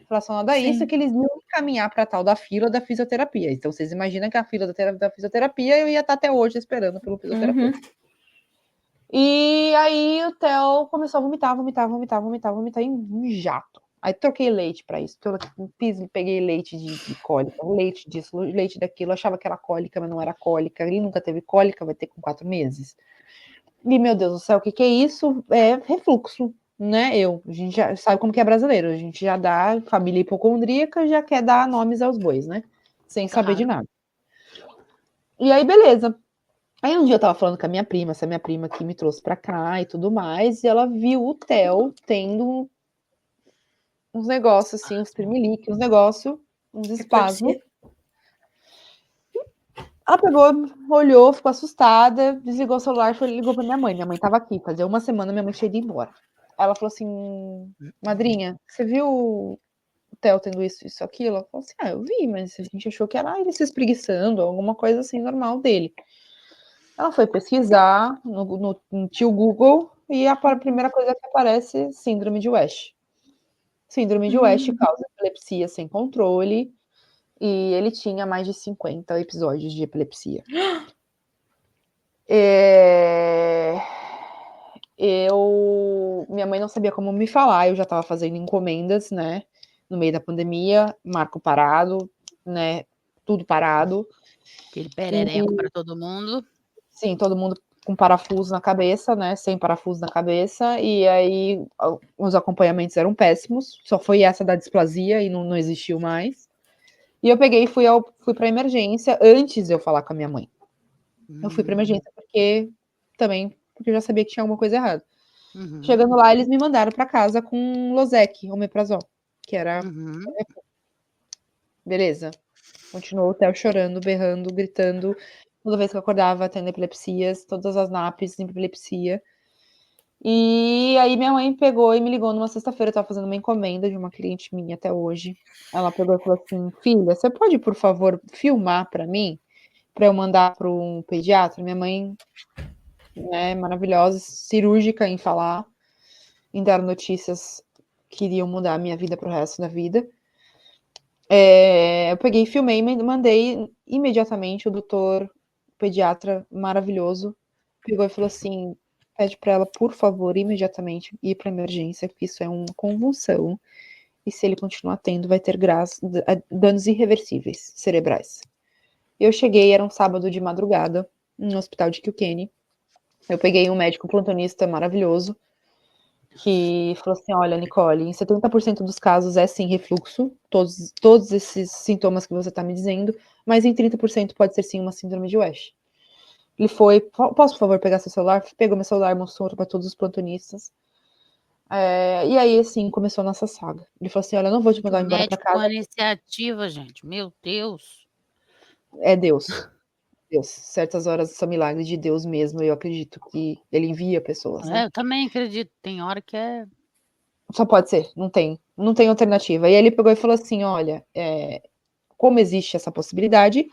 relacionado a isso, é que eles iam encaminhar para tal da fila da fisioterapia. Então, vocês imaginam que a fila da fisioterapia eu ia estar até hoje esperando pelo fisioterapeuta. E aí o Theo começou a vomitar em um jato. Aí troquei leite para isso. Peguei leite de cólica, leite disso, leite daquilo. Achava que era cólica, mas não era cólica. Ele nunca teve cólica, vai ter com 4 meses. E, meu Deus do céu, o que é isso? É refluxo, né? A gente já sabe como que é brasileiro. A gente já dá família hipocondríaca, já quer dar nomes aos bois, né? Sem saber de nada. E aí, beleza. Aí um dia eu tava falando com a minha prima, essa minha prima que me trouxe pra cá e tudo mais, e ela viu o Theo tendo uns negócios assim, uns tremelique, uns espasmos. Ela pegou, olhou, ficou assustada, desligou o celular e ligou pra minha mãe. Minha mãe tava aqui, fazia uma semana, minha mãe tinha ido embora. Ela falou assim, madrinha, você viu o Theo tendo isso, aquilo? Ela falou assim, eu vi, mas a gente achou que era ele se espreguiçando, alguma coisa assim normal dele. Ela foi pesquisar no tio Google e a primeira coisa que aparece, síndrome de West. Síndrome de West causa epilepsia sem controle e ele tinha mais de 50 episódios de epilepsia. Minha mãe não sabia como me falar, eu já estava fazendo encomendas, né, no meio da pandemia, marco parado, né, tudo parado. Aquele perereco para todo mundo. Sim, todo mundo com parafuso na cabeça, né, sem parafuso na cabeça, e aí os acompanhamentos eram péssimos, só foi essa da displasia e não existiu mais. E eu peguei e fui para emergência antes de eu falar com a minha mãe. Eu fui para emergência porque eu já sabia que tinha alguma coisa errada. Chegando lá, eles me mandaram para casa com Losec, omeprazol, que era beleza. Continuou o Theo chorando, berrando, gritando. Toda vez que eu acordava, tendo epilepsias, todas as NAPs em epilepsia. E aí minha mãe pegou e me ligou numa sexta-feira, eu tava fazendo uma encomenda de uma cliente minha até hoje. Ela pegou e falou assim, filha, você pode, por favor, filmar para mim? Para eu mandar para um pediatra? Minha mãe, né, maravilhosa, cirúrgica em falar, em dar notícias que iriam mudar a minha vida pro resto da vida. Eu peguei, filmei, mandei imediatamente. O doutor pediatra maravilhoso pegou e falou assim, pede para ela, por favor, imediatamente ir para emergência, porque isso é uma convulsão, e se ele continuar tendo, vai ter danos irreversíveis cerebrais. Eu cheguei, era um sábado de madrugada, no hospital de Kilkenny. Eu peguei um médico plantonista maravilhoso, que falou assim, olha, Nicole, em 70% dos casos é sim refluxo, todos esses sintomas que você está me dizendo, mas em 30% pode ser sim uma síndrome de West. Ele foi, posso, por favor, pegar seu celular? Pegou meu celular, mostrou para todos os plantonistas. E aí, assim, começou a nossa saga. Ele falou assim, olha, eu não vou te mandar embora para casa. Com a iniciativa, gente, meu Deus. É Deus. Certas horas são milagres de Deus mesmo, eu acredito que ele envia pessoas, né? Eu também acredito, tem hora que é... Só pode ser, não tem alternativa. E aí ele pegou e falou assim, olha, como existe essa possibilidade,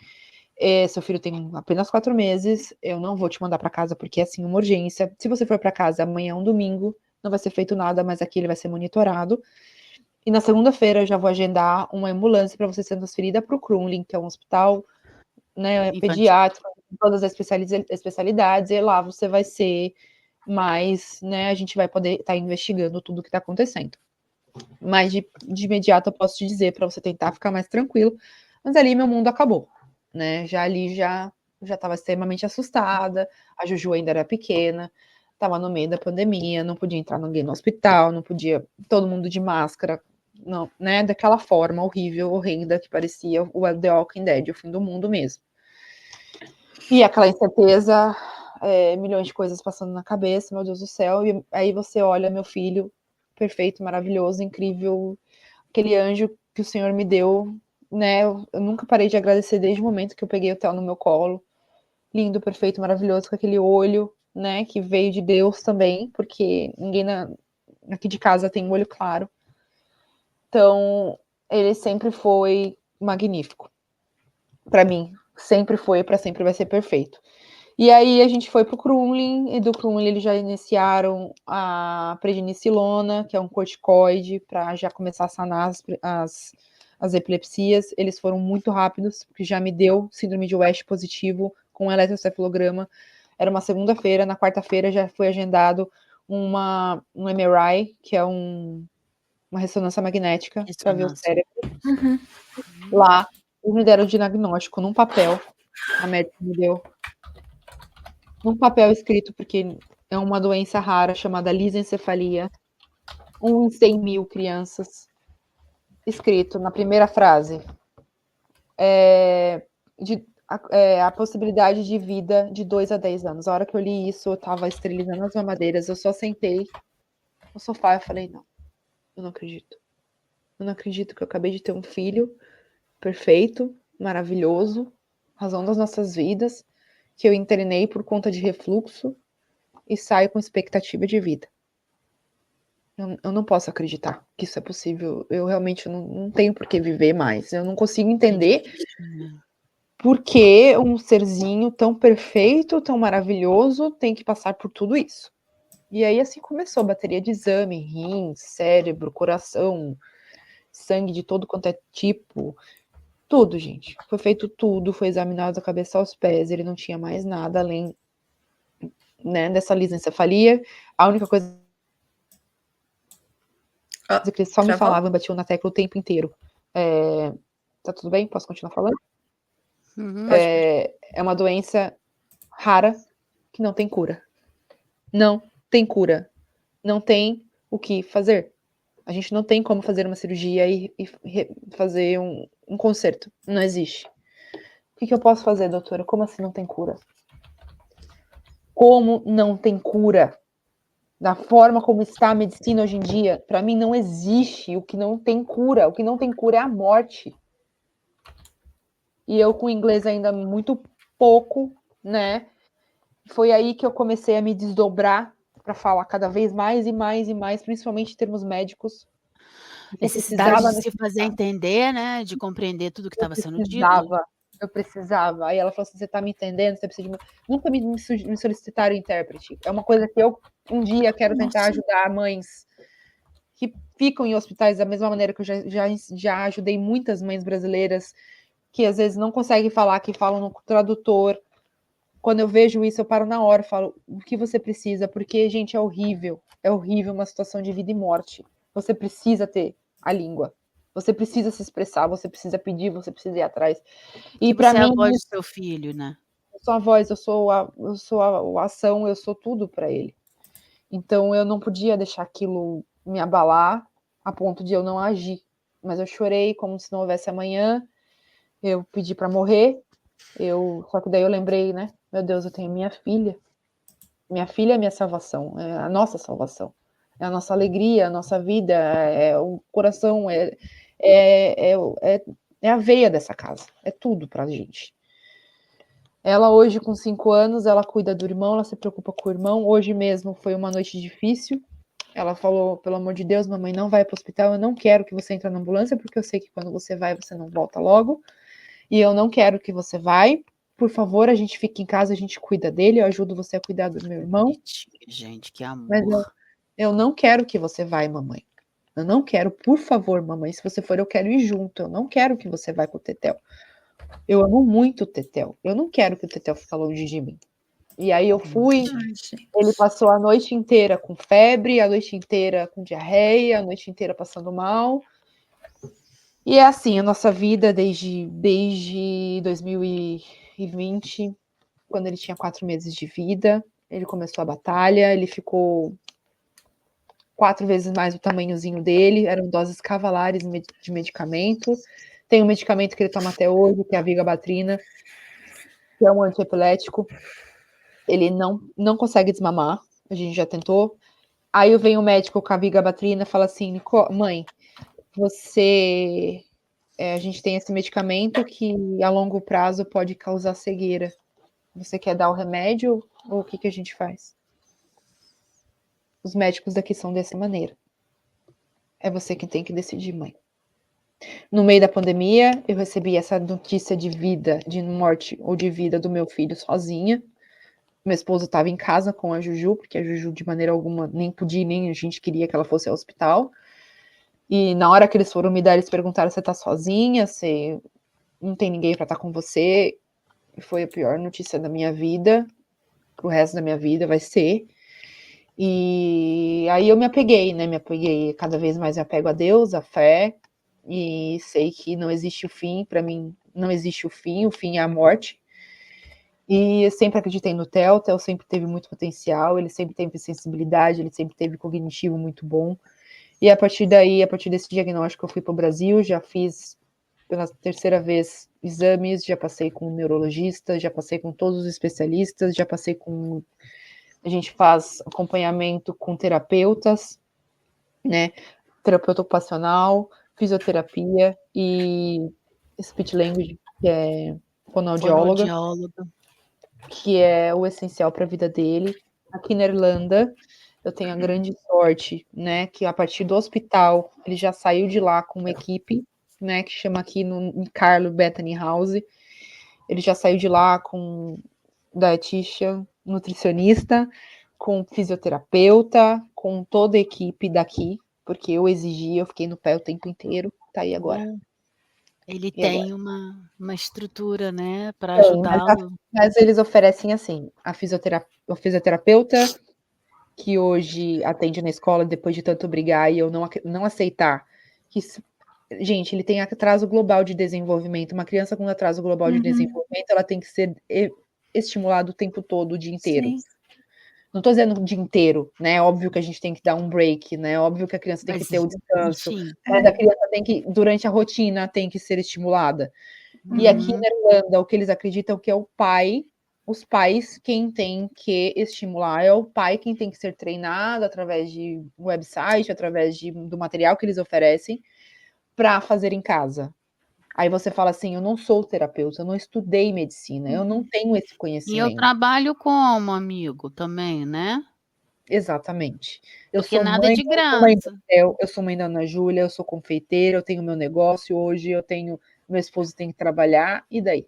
seu filho tem apenas 4 meses, eu não vou te mandar para casa porque é assim uma urgência. Se você for para casa amanhã é um domingo, não vai ser feito nada, mas aqui ele vai ser monitorado. E na segunda-feira eu já vou agendar uma ambulância para você ser transferida para o Crumlin, que é um hospital, né, pediátrico, com todas as especialidades, e lá você vai ser mais, né, a gente vai poder estar investigando tudo o que está acontecendo. Mas de imediato eu posso te dizer para você tentar ficar mais tranquilo, mas ali meu mundo acabou, né? Já estava extremamente assustada, a Juju ainda era pequena, estava no meio da pandemia, não podia entrar ninguém no hospital, não podia, todo mundo de máscara, não, né? Daquela forma horrível, horrenda que parecia o The Walking Dead, o fim do mundo mesmo. E aquela incerteza, milhões de coisas passando na cabeça, meu Deus do céu, e aí você olha meu filho, perfeito, maravilhoso, incrível, aquele anjo que o Senhor me deu, né? Eu nunca parei de agradecer desde o momento que eu peguei o Theo no meu colo, lindo, perfeito, maravilhoso, com aquele olho, né? Que veio de Deus também, porque ninguém aqui de casa tem um olho claro. Então, ele sempre foi magnífico. Para mim, sempre foi, para sempre vai ser perfeito. E aí a gente foi pro Crumlin, e do Crumlin eles já iniciaram a prednisolona, que é um corticoide, para já começar a sanar as epilepsias. Eles foram muito rápidos, porque já me deu síndrome de West positivo com eletrocefalograma. Era uma segunda-feira, na quarta-feira já foi agendado um MRI, que é uma ressonância magnética, para ver o cérebro. Uhum. Lá, eles me deram o diagnóstico num papel, a médica me deu, num papel escrito, porque é uma doença rara chamada lisencefalia, 1 em 100 mil crianças, escrito na primeira frase, a possibilidade de vida de 2 a 10 anos. A hora que eu li isso, eu estava esterilizando as mamadeiras, eu só sentei no sofá e falei, não, eu não acredito. Eu não acredito que eu acabei de ter um filho perfeito, maravilhoso, razão das nossas vidas, que eu internei por conta de refluxo e saio com expectativa de vida. Eu não posso acreditar que isso é possível. Eu realmente não tenho por que viver mais. Eu não consigo entender por que um serzinho tão perfeito, tão maravilhoso, tem que passar por tudo isso. E aí assim começou a bateria de exame, rins, cérebro, coração, sangue de todo quanto é tipo, tudo, gente. Foi feito tudo, foi examinado da cabeça aos pés, ele não tinha mais nada além, né, dessa lisencefalia. A única coisa que eles só me falavam, batiam na tecla o tempo inteiro. Tá tudo bem? Posso continuar falando? Uhum. É uma doença rara que não tem cura. Não tem cura. Não tem o que fazer. A gente não tem como fazer uma cirurgia e fazer um conserto. Não existe. O que eu posso fazer, doutora? Como assim não tem cura? Como não tem cura? Da forma como está a medicina hoje em dia, para mim não existe o que não tem cura. O que não tem cura é a morte. E eu com inglês ainda muito pouco, né? Foi aí que eu comecei a me desdobrar para falar cada vez mais e mais e mais, principalmente em termos médicos. Necessidade de se fazer entender, né, de compreender tudo que estava sendo dito. Eu precisava. Aí ela falou assim, você está me entendendo? Você precisa de... Nunca me solicitaram intérprete. É uma coisa que eu, um dia, quero tentar ajudar mães que ficam em hospitais da mesma maneira que eu já ajudei muitas mães brasileiras que às vezes não conseguem falar, que falam no tradutor. Quando eu vejo isso, eu paro na hora e falo, o que você precisa? Porque, gente, é horrível uma situação de vida e morte. Você precisa ter a língua. Você precisa se expressar, você precisa pedir, você precisa ir atrás. E para mim, você é a voz do seu filho, né? Eu sou a voz, eu sou a ação, eu sou tudo para ele. Então eu não podia deixar aquilo me abalar a ponto de eu não agir. Mas eu chorei como se não houvesse amanhã. Eu pedi para morrer. Só que daí eu lembrei, né? Meu Deus, eu tenho minha filha. Minha filha é a minha salvação, é a nossa salvação. É a nossa alegria, a nossa vida, é o coração, é a veia dessa casa. É tudo pra gente. Ela hoje, com 5 anos, ela cuida do irmão, ela se preocupa com o irmão. Hoje mesmo foi uma noite difícil. Ela falou, pelo amor de Deus, mamãe, não vai para o hospital, eu não quero que você entre na ambulância, porque eu sei que quando você vai, você não volta logo. E eu não quero que você vai. Por favor, a gente fica em casa, a gente cuida dele, eu ajudo você a cuidar do meu irmão. Gente, que amor. Mas eu não quero que você vai, mamãe. Eu não quero, por favor, mamãe, se você for, eu quero ir junto. Eu não quero que você vá com o Tetel. Eu amo muito o Tetel. Eu não quero que o Tetel fique longe de mim. E aí eu fui, ele passou a noite inteira com febre, a noite inteira com diarreia, a noite inteira passando mal. E é assim a nossa vida desde 2020, quando ele tinha 4 meses de vida, ele começou a batalha, ele ficou 4 vezes mais o tamanhozinho dele, eram doses cavalares de medicamento. Tem um medicamento que ele toma até hoje, que é a vigabatrina, que é um antiepilético. Ele não consegue desmamar, a gente já tentou. Aí vem o médico com a vigabatrina e fala assim, mãe, a gente tem esse medicamento que a longo prazo pode causar cegueira. Você quer dar o remédio ou o que a gente faz? Os médicos daqui são dessa maneira. É você quem tem que decidir, mãe. No meio da pandemia, eu recebi essa notícia de vida, de morte ou de vida do meu filho sozinha. Meu esposo estava em casa com a Juju, porque a Juju, de maneira alguma, nem podia, nem a gente queria que ela fosse ao hospital. E na hora que eles foram me dar, eles perguntaram: você tá sozinha? Você não tem ninguém para estar com você? Foi a pior notícia da minha vida. pro resto da minha vida, vai ser. E aí eu me apeguei, né? Cada vez mais me apego a Deus, a fé, e sei que não existe o fim, para mim não existe o fim é a morte. E eu sempre acreditei no Theo, o Theo sempre teve muito potencial, ele sempre teve sensibilidade, ele sempre teve cognitivo muito bom. E a partir desse diagnóstico, eu fui para o Brasil, já fiz pela terceira vez exames, já passei com um neurologista, já passei com todos os especialistas, já passei com... A gente faz acompanhamento com terapeutas, né? Terapeuta ocupacional, fisioterapia e speech language, que é fonoaudióloga, que é o essencial para a vida dele. Aqui na Irlanda, eu tenho a grande sorte, né, que a partir do hospital, ele já saiu de lá com uma equipe, né, que chama aqui no Carlo Bethany House. Ele já saiu de lá com dietitian, nutricionista, com fisioterapeuta, com toda a equipe daqui, porque eu exigi, eu fiquei no pé o tempo inteiro, tá aí agora. Ele E tem agora? uma estrutura, né, para Tem, ajudá-lo. mas eles oferecem assim, o fisioterapeuta que hoje atende na escola depois de tanto brigar e eu não aceitar que gente, ele tem atraso global de desenvolvimento. Uma criança com atraso global de desenvolvimento, ela tem que ser estimulada o tempo todo, o dia inteiro. Sim. Não estou dizendo o dia inteiro, né? Óbvio que a gente tem que dar um break, né? Óbvio que a criança tem Mas, que ter o descanso, enfim. mas a criança tem que, durante a rotina, tem que ser estimulada. E aqui na Irlanda, o que eles acreditam que é o pai, os pais quem tem que estimular, é o pai quem tem que ser treinado através de website, através do material que eles oferecem para fazer em casa. Aí você fala assim, eu não sou terapeuta, eu não estudei medicina, eu não tenho esse E eu conhecimento. trabalho como, amigo, também, né? Exatamente. Eu Porque sou nada é de mãe do graça. Theo, eu sou mãe da Ana Júlia, eu sou confeiteira, eu tenho meu negócio hoje, meu esposo tem que trabalhar, e daí?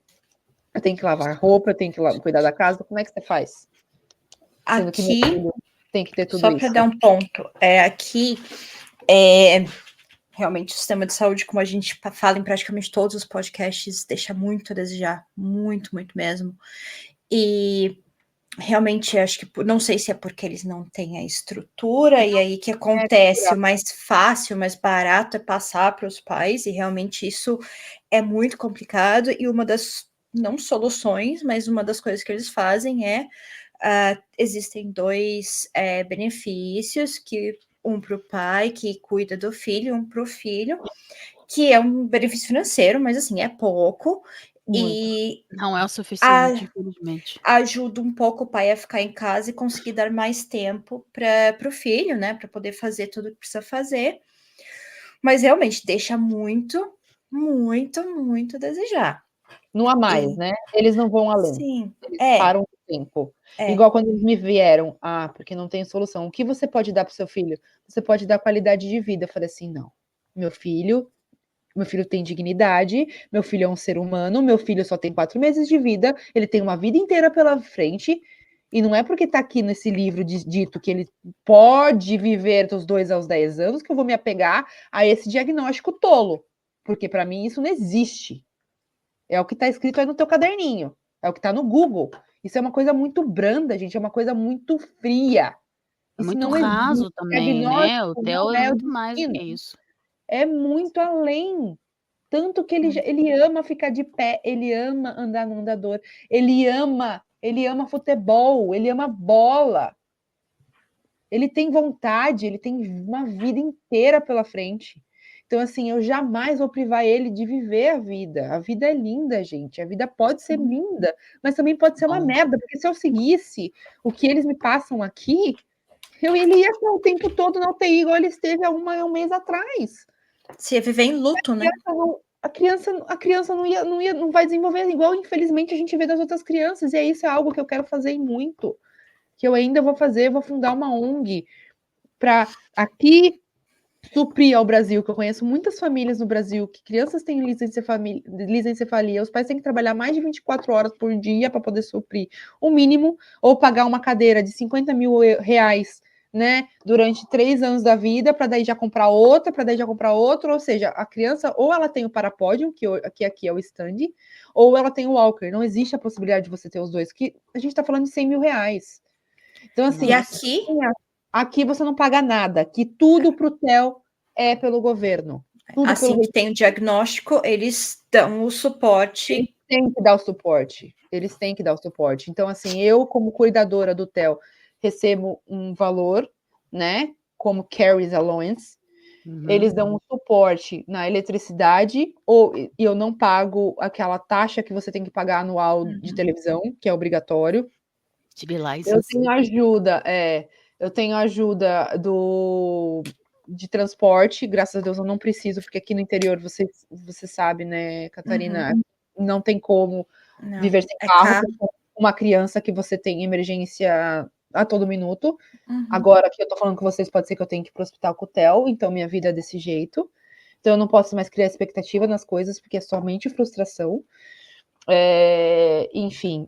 Eu tenho que lavar roupa, eu tenho que cuidar da casa, como é que você faz? Sendo que meu Aqui, filho tem que ter tudo só isso. para dar um ponto, aqui realmente o sistema de saúde, como a gente fala em praticamente todos os podcasts, deixa muito a desejar, muito, muito mesmo. E realmente acho que não sei se é porque eles não têm a estrutura, e aí que acontece, o mais fácil, o mais barato é passar para os pais, e realmente isso é muito complicado, e uma das, não soluções, mas uma das coisas que eles fazem existem dois benefícios, que um para o pai que cuida do filho, um para o filho, que é um benefício financeiro, mas assim, é pouco, e não é o suficiente, infelizmente. Ajuda um pouco o pai a ficar em casa e conseguir dar mais tempo para o filho, né? Para poder fazer tudo o que precisa fazer. Mas realmente deixa muito, muito, muito a desejar. Não há mais, né? Eles não vão além. Sim, Eles param o tempo. É. Igual quando eles me vieram, porque não tem solução. O que você pode dar para o seu filho? Você pode dar qualidade de vida. Eu falei assim, não. Meu filho tem dignidade, meu filho é um ser humano, meu filho só tem 4 meses de vida, ele tem uma vida inteira pela frente, e não é porque está aqui nesse livro dito que ele pode viver dos 2 aos 10 anos que eu vou me apegar a esse diagnóstico tolo, porque para mim isso não existe. É o que está escrito aí no teu caderninho, é o que está no Google. Isso é uma coisa muito branda, gente, é uma coisa muito fria. É Isso muito não raso existe. também, né? O Diagnóstico Theo não é é o muito mais do que destino. isso. É muito além. Tanto que ele ama ficar de pé, ele ama andar no andador, ele ama futebol, ele ama bola. Ele tem vontade, ele tem uma vida inteira pela frente. Então, assim, eu jamais vou privar ele de viver a vida. A vida é linda, gente. A vida pode ser linda, mas também pode ser uma merda, porque se eu seguisse o que eles me passam aqui, ele ia estar o tempo todo na UTI, igual ele esteve há um mês atrás. Se ia viver em luto, né? A criança não vai desenvolver igual, infelizmente, a gente vê das outras crianças, e isso é algo que eu quero fazer muito, que eu ainda vou fazer, vou fundar uma ONG para aqui suprir ao Brasil, que eu conheço muitas famílias no Brasil que crianças têm lisencefalia, os pais têm que trabalhar mais de 24 horas por dia para poder suprir o mínimo, ou pagar uma cadeira de 50 mil reais né, durante 3 anos da vida, para daí já comprar outra, para daí já comprar outra, ou seja, a criança ou ela tem o parapódio, que aqui é o stand, ou ela tem o walker, não existe a possibilidade de você ter os dois, que a gente está falando de 100 mil reais. Então, assim, E aqui você não paga nada, que tudo para o TEL é pelo governo. Tudo assim pelo que tem o diagnóstico, eles dão o suporte. tem que dar o suporte. Eles têm que dar o suporte. Então, assim, eu, como cuidadora do TEL, recebo um valor, né? Como Carries Allowance. Eles dão um suporte na eletricidade, e eu não pago aquela taxa que você tem que pagar anual de televisão, que é obrigatório. Eu tenho ajuda, eu tenho ajuda de transporte, graças a Deus eu não preciso, porque aqui no interior você sabe, né, Catarina, não tem como Não, viver sem é carro, caro. com uma criança que você tem emergência a todo minuto. Agora que eu tô falando com vocês, pode ser que eu tenha que ir pro hospital com o TEL, então minha vida é desse jeito. Então eu não posso mais criar expectativa nas coisas, porque é somente frustração. Enfim,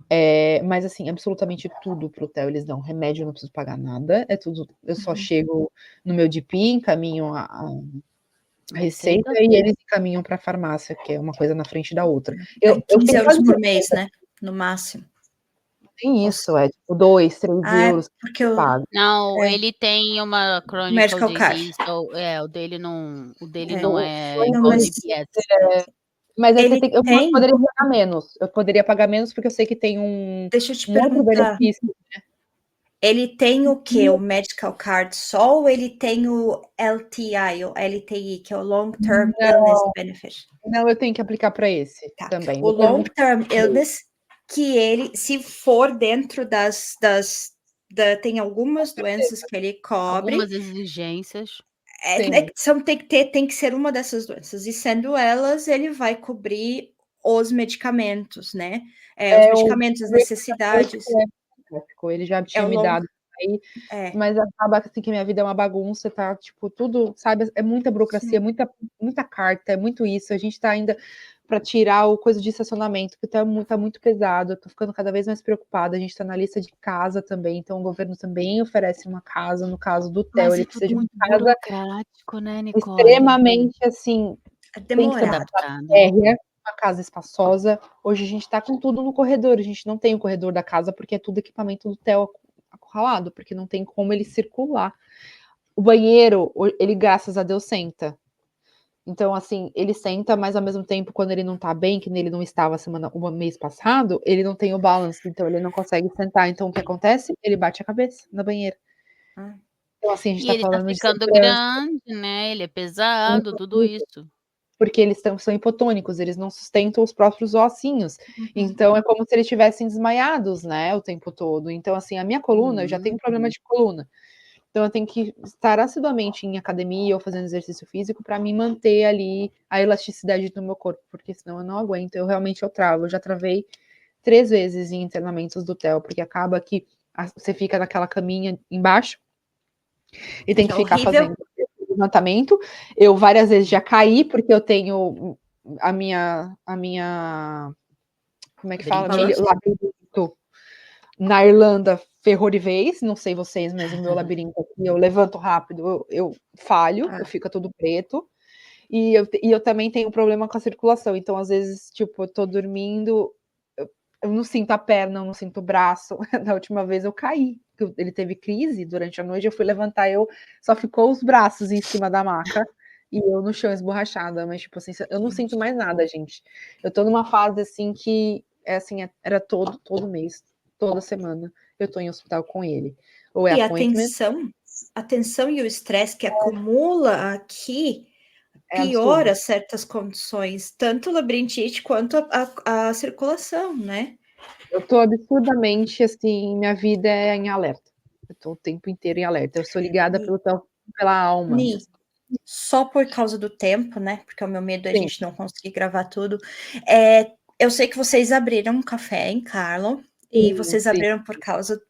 mas assim, absolutamente tudo pro TEL eles dão. Remédio eu não preciso pagar nada, é tudo. Eu só chego no meu DP, encaminho a receita e eles encaminham para a farmácia, que é uma coisa na frente da outra. É Eu 15 fiz euros quase por mês, né? No máximo. tem isso, é tipo 2, 3 euros Porque que eu pago. Não, ele tem uma chronic Medical card. disease, o dele não Não, é igual ao mas DPS. Mas aí ele eu tem. poderia pagar menos. Eu poderia pagar menos porque eu sei que tem Deixa eu te outro perguntar. benefício. Ele tem o quê? O medical card só ou ele tem o LTI, o LTI, que é o Long Term Illness Benefit? Não, eu tenho que aplicar para esse também. O Long Term Illness, que ele, se for dentro tem algumas doenças que ele cobre. Algumas exigências. Tem que ser uma dessas doenças. E sendo elas, ele vai cobrir os medicamentos, né? Os medicamentos, as necessidades. Ele já É tinha o me long. dado aí, mas acaba assim que minha vida é uma bagunça, tá? Tipo, tudo, sabe? É muita burocracia, muita carta, é muito isso. A gente tá ainda para tirar o coisa de estacionamento, que tá muito pesado. Eu tô ficando cada vez mais preocupada. A gente tá na lista de casa também, então o governo também oferece uma casa. No caso do Theo, Mas ele é precisa tudo de uma muito casa burocrático, né, Nicole? extremamente assim. Tem que ser uma casa Adaptada. térrea, uma casa espaçosa. Hoje a gente tá com tudo no corredor. A gente não tem o corredor da casa porque é tudo equipamento do Theo acurralado, porque não tem como ele circular. O banheiro, ele, graças a Deus, senta. Então, assim, ele senta, mas ao mesmo tempo, quando ele não tá bem, que ele não estava o mês passado, ele não tem o balance, então ele não consegue sentar. Então, o que acontece? Ele bate a cabeça na banheira. Então, assim, a gente E tá ele tá falando de ficando segurança. grande, né? Ele é pesado, tudo isso. Porque eles são hipotônicos, eles não sustentam os próprios ossinhos. Então, é como se eles estivessem desmaiados, né, o tempo todo. Então, assim, a minha coluna, eu já tenho problema de coluna. Então, eu tenho que estar assiduamente em academia ou fazendo exercício físico para me manter ali a elasticidade do meu corpo, porque senão eu não aguento. Eu travo. Eu já travei 3 vezes em internamentos do TEL, porque acaba que você fica naquela caminha embaixo e tem que ficar fazendo levantamento. Eu várias vezes já caí, porque eu tenho a minha como é que fala? Meu labirinto na Irlanda ferrou de vez, não sei vocês, mas o meu labirinto aqui, eu levanto rápido, eu falho, eu fico tudo preto. E eu também tenho problema com a circulação, então às vezes, tipo, eu tô dormindo, eu não sinto a perna, eu não sinto o braço. Da última vez eu caí, ele teve crise durante a noite, eu fui levantar, só ficou os braços em cima da maca e eu no chão esborrachada, mas tipo assim, eu não sinto mais nada, gente. Eu tô numa fase assim que era todo mês, toda semana eu tô em hospital com ele. Ou é E a appointment. tensão e o estresse que acumula aqui piora certas condições, tanto labirintite quanto a circulação, né? Eu tô absurdamente, assim, minha vida é em alerta. Eu tô o tempo inteiro em alerta. Eu sou ligada pela alma. Ni, só por causa do tempo, né? Porque o meu medo é a gente não conseguir gravar tudo. Eu sei que vocês abriram um café em Carlon e vocês abriram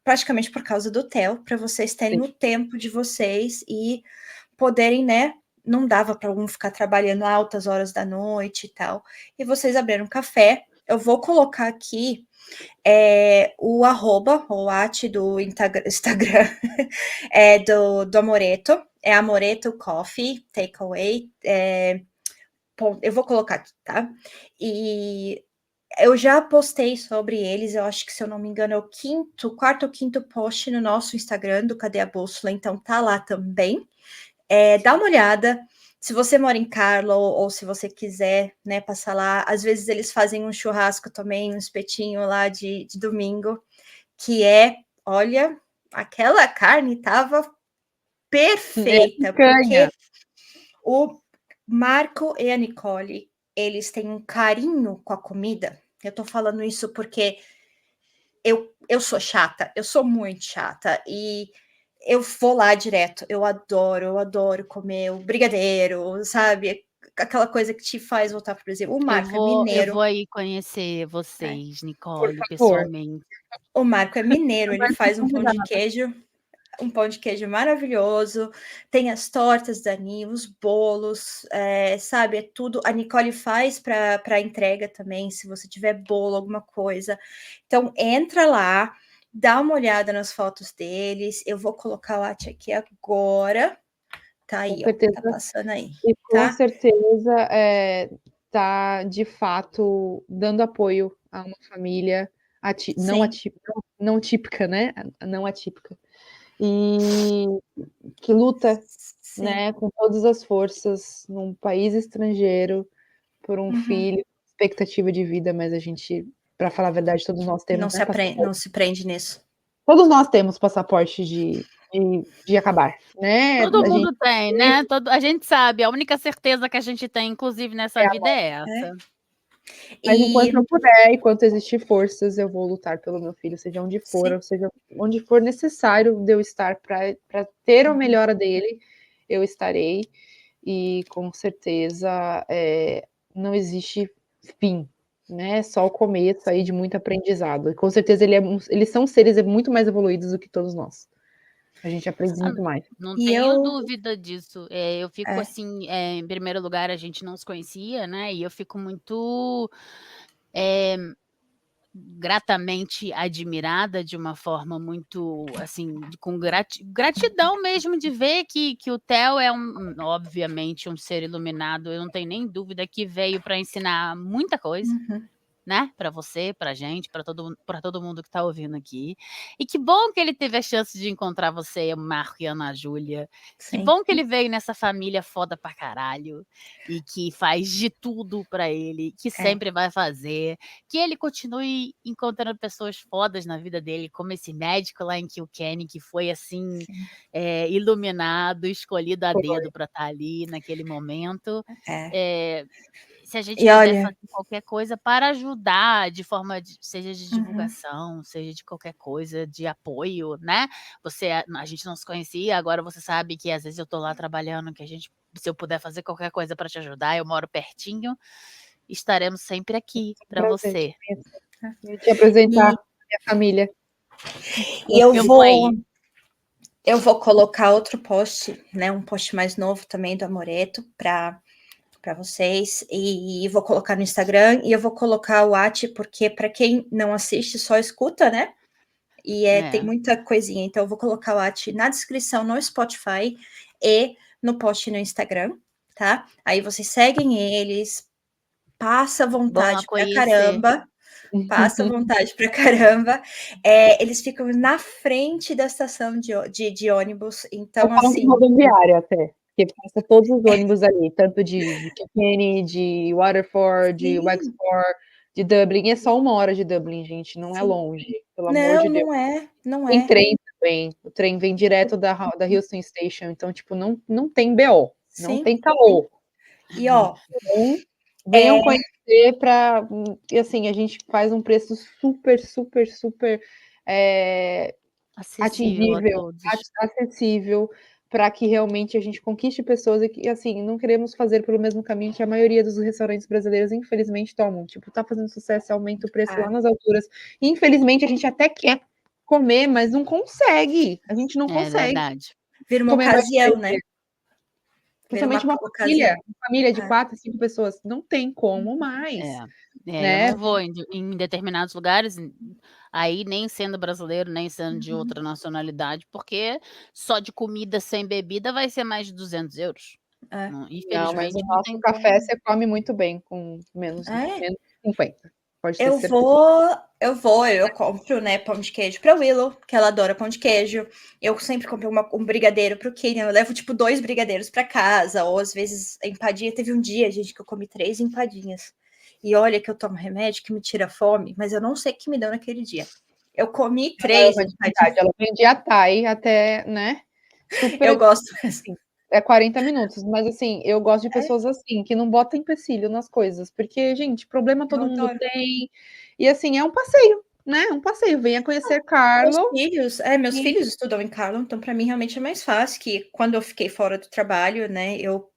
praticamente por causa do Theo, para vocês terem o tempo de vocês e poderem, né? Não dava para algum ficar trabalhando altas horas da noite e tal. E vocês abriram um café. Eu vou colocar aqui O arroba, o do Instagram é do Amoreto, é Amoreto Coffee Takeaway. Eu vou colocar aqui, tá? E eu já postei sobre eles, eu acho que, se eu não me engano, é o quarto ou quinto post no nosso Instagram do Cadê a Bússola, então tá lá também. Dá uma olhada. Se você mora em Carlo ou se você quiser, né, passar lá, às vezes eles fazem um churrasco também, um espetinho lá de domingo, que olha, aquela carne tava perfeita, porque o Marco e a Nicole, eles têm um carinho com a comida. Eu tô falando isso porque eu sou chata, eu sou muito chata, e eu vou lá direto. Eu adoro comer o brigadeiro, sabe? Aquela coisa que te faz voltar pro Brasil. O Marco é Eu mineiro. vou aí conhecer vocês, Por Nicole, favor. pessoalmente. O Marco é mineiro, ele Vai faz ser um pão de convidada. queijo, maravilhoso. Tem as tortas da Ani, os bolos, sabe? É tudo. A Nicole faz para entrega também, se você tiver bolo, alguma coisa. Então, entra lá, dá uma olhada nas fotos deles. Eu vou colocar o arte aqui agora. Tá Com aí, ó. certeza. Tá passando aí, E com tá? certeza tá, de fato, dando apoio a uma família não típica, né? Não atípica. E que luta, Sim. né, com todas as forças num país estrangeiro por um filho, expectativa de vida, mas a gente, para falar a verdade, todos nós temos, né, Não se prende nisso. todos nós temos passaporte de acabar, né? Todo A gente mundo tem, né? A gente sabe, a única certeza que a gente tem, inclusive nessa vida, é essa. Mas enquanto E eu puder, enquanto existir forças, eu vou lutar pelo meu filho, seja onde for, sim. ou seja onde for necessário de eu estar para ter a melhora dele, eu estarei. E com certeza não existe fim, né? Só o começo aí de muito aprendizado. E com certeza eles são seres muito mais evoluídos do que todos nós. A gente aprende muito mais. Não E tenho eu dúvida disso. Eu fico assim, em primeiro lugar, a gente não se conhecia, né? E eu fico muito gratamente admirada, de uma forma muito, assim, com gratidão mesmo, de ver que o Theo é obviamente, um ser iluminado. Eu não tenho nem dúvida que veio para ensinar muita coisa, né, para você, pra gente, para todo mundo que tá ouvindo aqui. E que bom que ele teve a chance de encontrar você, o Marco e a Ana Júlia. Que sim. bom que ele veio nessa família foda pra caralho, e que faz de tudo pra ele, que sempre vai fazer. Que ele continue encontrando pessoas fodas na vida dele, como esse médico lá em Kilkenny, que foi, assim, iluminado, escolhido a dedo pra estar ali naquele momento. Se a gente E puder olha, fazer qualquer coisa para ajudar, de forma seja de divulgação, seja de qualquer coisa, de apoio, né? A gente não se conhecia, agora você sabe que às vezes eu tô lá trabalhando, se eu puder fazer qualquer coisa para te ajudar, eu moro pertinho, estaremos sempre aqui para Prazer você. te apresentar a minha família. E eu vou colocar outro post, né? Um post mais novo também do Amoreto para vocês, e vou colocar no Instagram, e eu vou colocar o Ati, porque para quem não assiste, só escuta, né? E tem muita coisinha. Então, eu vou colocar o Ati na descrição no Spotify e no post no Instagram, tá? Aí vocês seguem eles, passa vontade pra caramba. Passa vontade pra caramba. Eles ficam na frente da estação de ônibus, então, assim... rodoviária até, porque passa todos os ônibus ali, tanto de Kilkenny, de Waterford, de Wexford, de Dublin. E é só 1 hora de Dublin, gente, não é longe, pelo amor de Deus. Não Tem é. trem também, o trem vem direto da Houston Station, então, tipo, não tem BO, não tem caô. E, ó... Então, venham conhecer e assim, a gente faz um preço super, super, super Acessível a atingível, todos. acessível, para que realmente a gente conquiste pessoas e assim, não queremos fazer pelo mesmo caminho que a maioria dos restaurantes brasileiros, infelizmente, tomam. Tipo, tá fazendo sucesso, aumenta o preço lá nas alturas. Infelizmente, a gente até quer comer, mas não consegue. A gente não consegue. Vira uma comer mais ocasião, né? Principalmente uma família de 4, 5 pessoas. Não tem como mais. Eu não vou em determinados lugares, aí nem sendo brasileiro, nem sendo de outra nacionalidade, porque só de comida sem bebida vai ser mais de 200 euros. Não, mas Infelizmente, o não nosso tem café como. você come muito bem com menos de 50. Pode ter Eu certeza. eu compro, né, pão de queijo pra Willow, que ela adora pão de queijo. Eu sempre compro um brigadeiro pro Kenyan. Eu levo, tipo, 2 brigadeiros pra casa, ou às vezes empadinha. Teve um dia, gente, que eu comi 3 empadinhas. E olha que eu tomo remédio que me tira fome, mas eu não sei o que me deu naquele dia. Eu comi 3 empadinhas. Ela vendia Thai até, né? Super. Eu gosto. Assim, é 40 minutos, mas assim, eu gosto de pessoas assim, que não botam empecilho nas coisas, porque, gente, problema todo mundo tem. E assim, é um passeio, né? Um passeio. Venha conhecer Carlo. Meus filhos estudam em Carlo, então para mim realmente é mais fácil que quando eu fiquei fora do trabalho, né, eu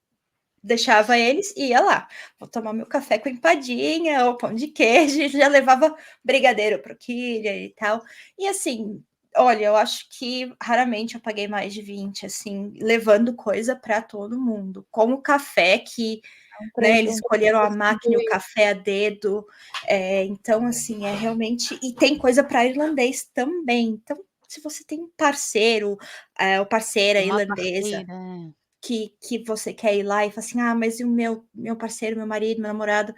deixava eles e ia lá. Vou tomar meu café com empadinha ou pão de queijo, já levava brigadeiro pro Kylian e tal. E assim, olha, eu acho que raramente eu paguei mais de 20, assim, levando coisa para todo mundo. Como o café, que né, eles escolheram a máquina e o café a dedo. Então, assim, é realmente. E tem coisa para irlandês também. Então, se você tem um parceiro ou parceira irlandesa que você quer ir lá e fala assim: ah, mas e o meu parceiro, meu marido, meu namorado?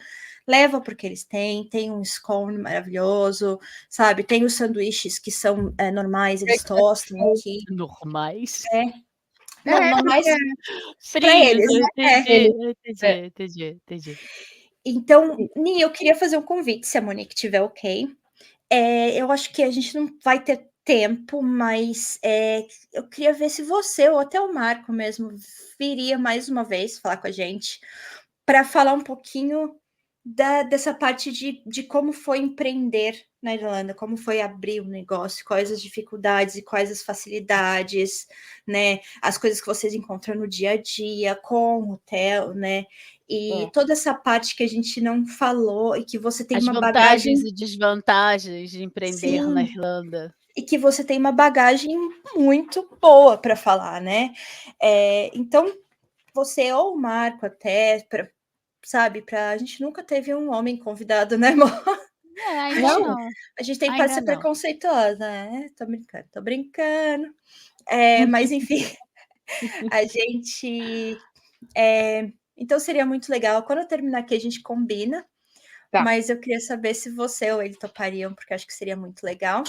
Leva porque eles têm. Tem um scone maravilhoso, sabe? Tem os sanduíches que são normais, eles tostam aqui. Normais? Normais para eles. Entendi. Então, Ni, eu queria fazer um convite, se a Monique estiver ok. Eu acho que a gente não vai ter tempo, mas eu queria ver se você, ou até o Marco mesmo, viria mais uma vez falar com a gente, para falar um pouquinho dessa parte de como foi empreender na Irlanda, como foi abrir o negócio, quais as dificuldades e quais as facilidades, né? As coisas que vocês encontram no dia a dia, com o hotel, né? E toda essa parte que a gente não falou e que você tem as uma vantagens bagagem... e desvantagens de empreender na Irlanda. E que você tem uma bagagem muito boa para falar, né? Então, você ou o Marco até, sabe, a gente nunca teve um homem convidado, né, amor? Ainda não. A gente tem que ser preconceituosa, né? Tô brincando. Mas, enfim, a gente... então, seria muito legal. Quando eu terminar aqui, a gente combina. Mas eu queria saber se você ou ele topariam, porque acho que seria muito legal.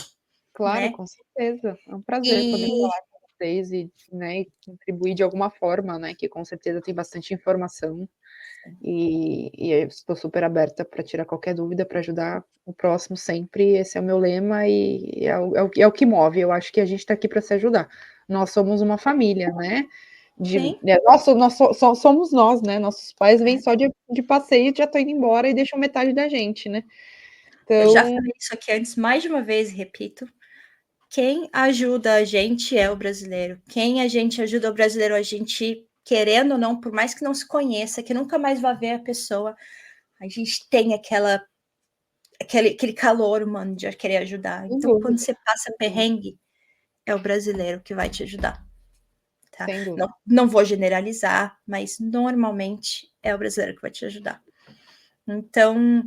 Claro, né? Com certeza. É um prazer poder falar com vocês e, né, contribuir de alguma forma, né? Que com certeza tem bastante informação. E eu estou super aberta para tirar qualquer dúvida, para ajudar o próximo sempre. Esse é o meu lema e é o que move. Eu acho que a gente está aqui para se ajudar. Nós somos uma família, né? Somos nós, né? Nossos pais vêm só de passeio, já estão indo embora e deixam metade da gente, né? Então... Eu já falei isso aqui antes, mais de uma vez, e repito. Quem ajuda a gente é o brasileiro. Quem a gente ajuda o brasileiro, a gente, querendo ou não, por mais que não se conheça, que nunca mais vá ver a pessoa, a gente tem aquele calor humano de querer ajudar. Então, quando você passa perrengue, é o brasileiro que vai te ajudar. Tá? Não vou generalizar, mas normalmente é o brasileiro que vai te ajudar. Então,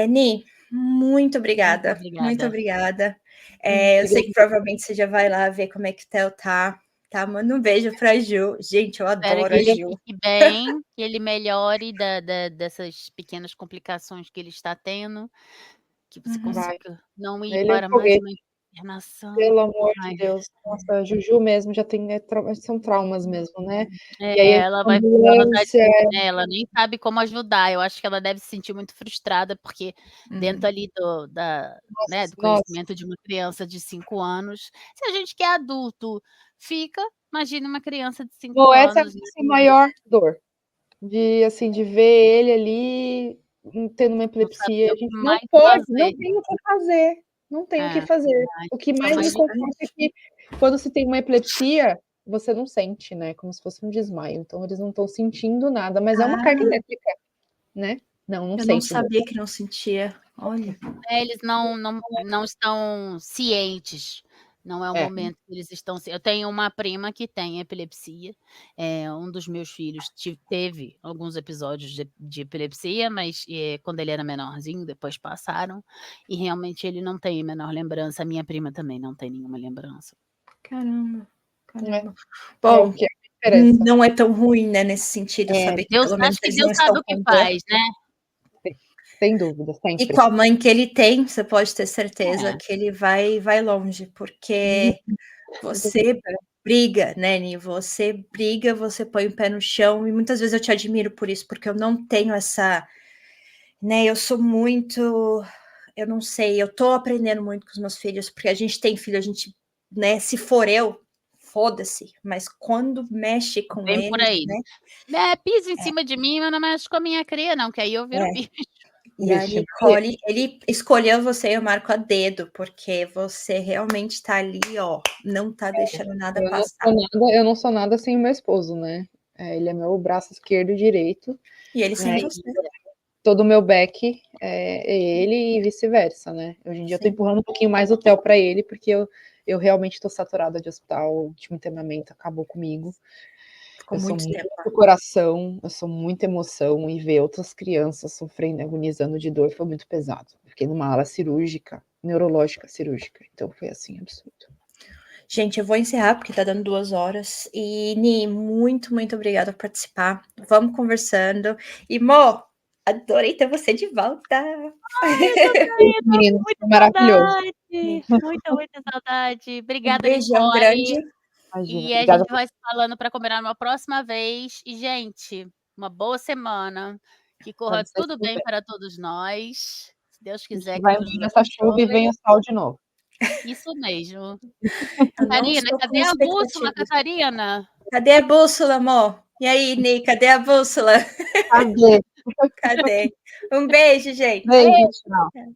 Ni, muito obrigada. Muito obrigada. Eu sei que provavelmente você já vai lá ver como é que o Theo tá. Manda um beijo pra Ju. Gente, eu adoro a Ju. Que ele fique bem, que ele melhore dessas pequenas complicações que ele está tendo, que você consiga não ir para mais uma internação. Pelo amor de Deus. Nossa, a Juju mesmo já tem, são traumas mesmo, né? E aí, ela vai né? Ela nem sabe como ajudar. Eu acho que ela deve se sentir muito frustrada, porque dentro ali do conhecimento de uma criança de 5 anos, se a gente que é adulto fica, imagine uma criança de 5 anos. Essa é a maior dor, de ver ele ali tendo uma epilepsia. A gente não pode, não tem o que fazer. Não tem o que fazer. O que mais me conforta é que quando se tem uma epilepsia, você não sente, né? Como se fosse um desmaio. Então, eles não estão sentindo nada, mas é uma carga elétrica, né? Não Eu sente. não sabia que não sentia. Olha. Eles não estão cientes Não é o momento que eles estão eu tenho uma prima que tem epilepsia, um dos meus filhos teve alguns episódios de epilepsia, mas, quando ele era menorzinho, depois passaram, e realmente ele não tem a menor lembrança, a minha prima também não tem nenhuma lembrança. Caramba, caramba. Bom, Bom, que interessa. não é tão ruim, né, nesse sentido, saber que Deus pelo menos acho que eles Deus não estão sabe o com que dor. faz, né. Sem dúvida, E sempre. com a mãe que ele tem, você pode ter certeza que ele vai longe, porque você briga, né, Ni, você briga, você põe o pé no chão, e muitas vezes eu te admiro por isso, porque eu não tenho essa, né, eu sou muito, eu não sei, eu tô aprendendo muito com os meus filhos, porque a gente tem filho, a gente, né, se for eu, foda-se, mas quando mexe com Bem por eles, aí. né. Pisa em cima de mim, mas não mexe com a minha cria não, que aí eu viro bicho. E a Vixe, Nicole, ele escolheu você e eu marco a dedo, porque você realmente tá ali, ó, não tá deixando nada passar. eu não sou nada sem o meu esposo, né? Ele é meu braço esquerdo e direito. E ele sem né? você. Todo o meu back é ele e vice-versa, né? Hoje em dia eu tô Sim. empurrando um pouquinho mais o Theo para ele, porque eu realmente tô saturada de hospital, o último internamento acabou comigo. Ficou Eu sou muito tempo. muito coração, eu sou muita emoção, e ver outras crianças sofrendo, agonizando de dor foi muito pesado. Eu fiquei numa ala cirúrgica, neurológica cirúrgica, então foi assim, absurdo. Gente, eu vou encerrar porque tá dando 2 horas. E, Ni, muito, muito obrigada por participar. Vamos conversando. E, Mo, adorei ter você de volta. Menino, Muita maravilhoso. saudade, muita saudade. Um Obrigada, beijão Nicole. grande. Imagina, E a obrigada gente vai se falando para combinar uma próxima vez. E, gente, uma boa semana, que corra vocês tudo bem também. para todos nós. Se Deus quiser, que Vai Deus nos vir essa chuva e abençoe. vem o sol de novo. Isso mesmo. Eu não Catarina, estou com cadê a bússola, expectativas. Catarina? Cadê a bússola, Mo? E aí, Ni, cadê a bússola? Cadê? Cadê? Um beijo, gente. Beijo, tchau.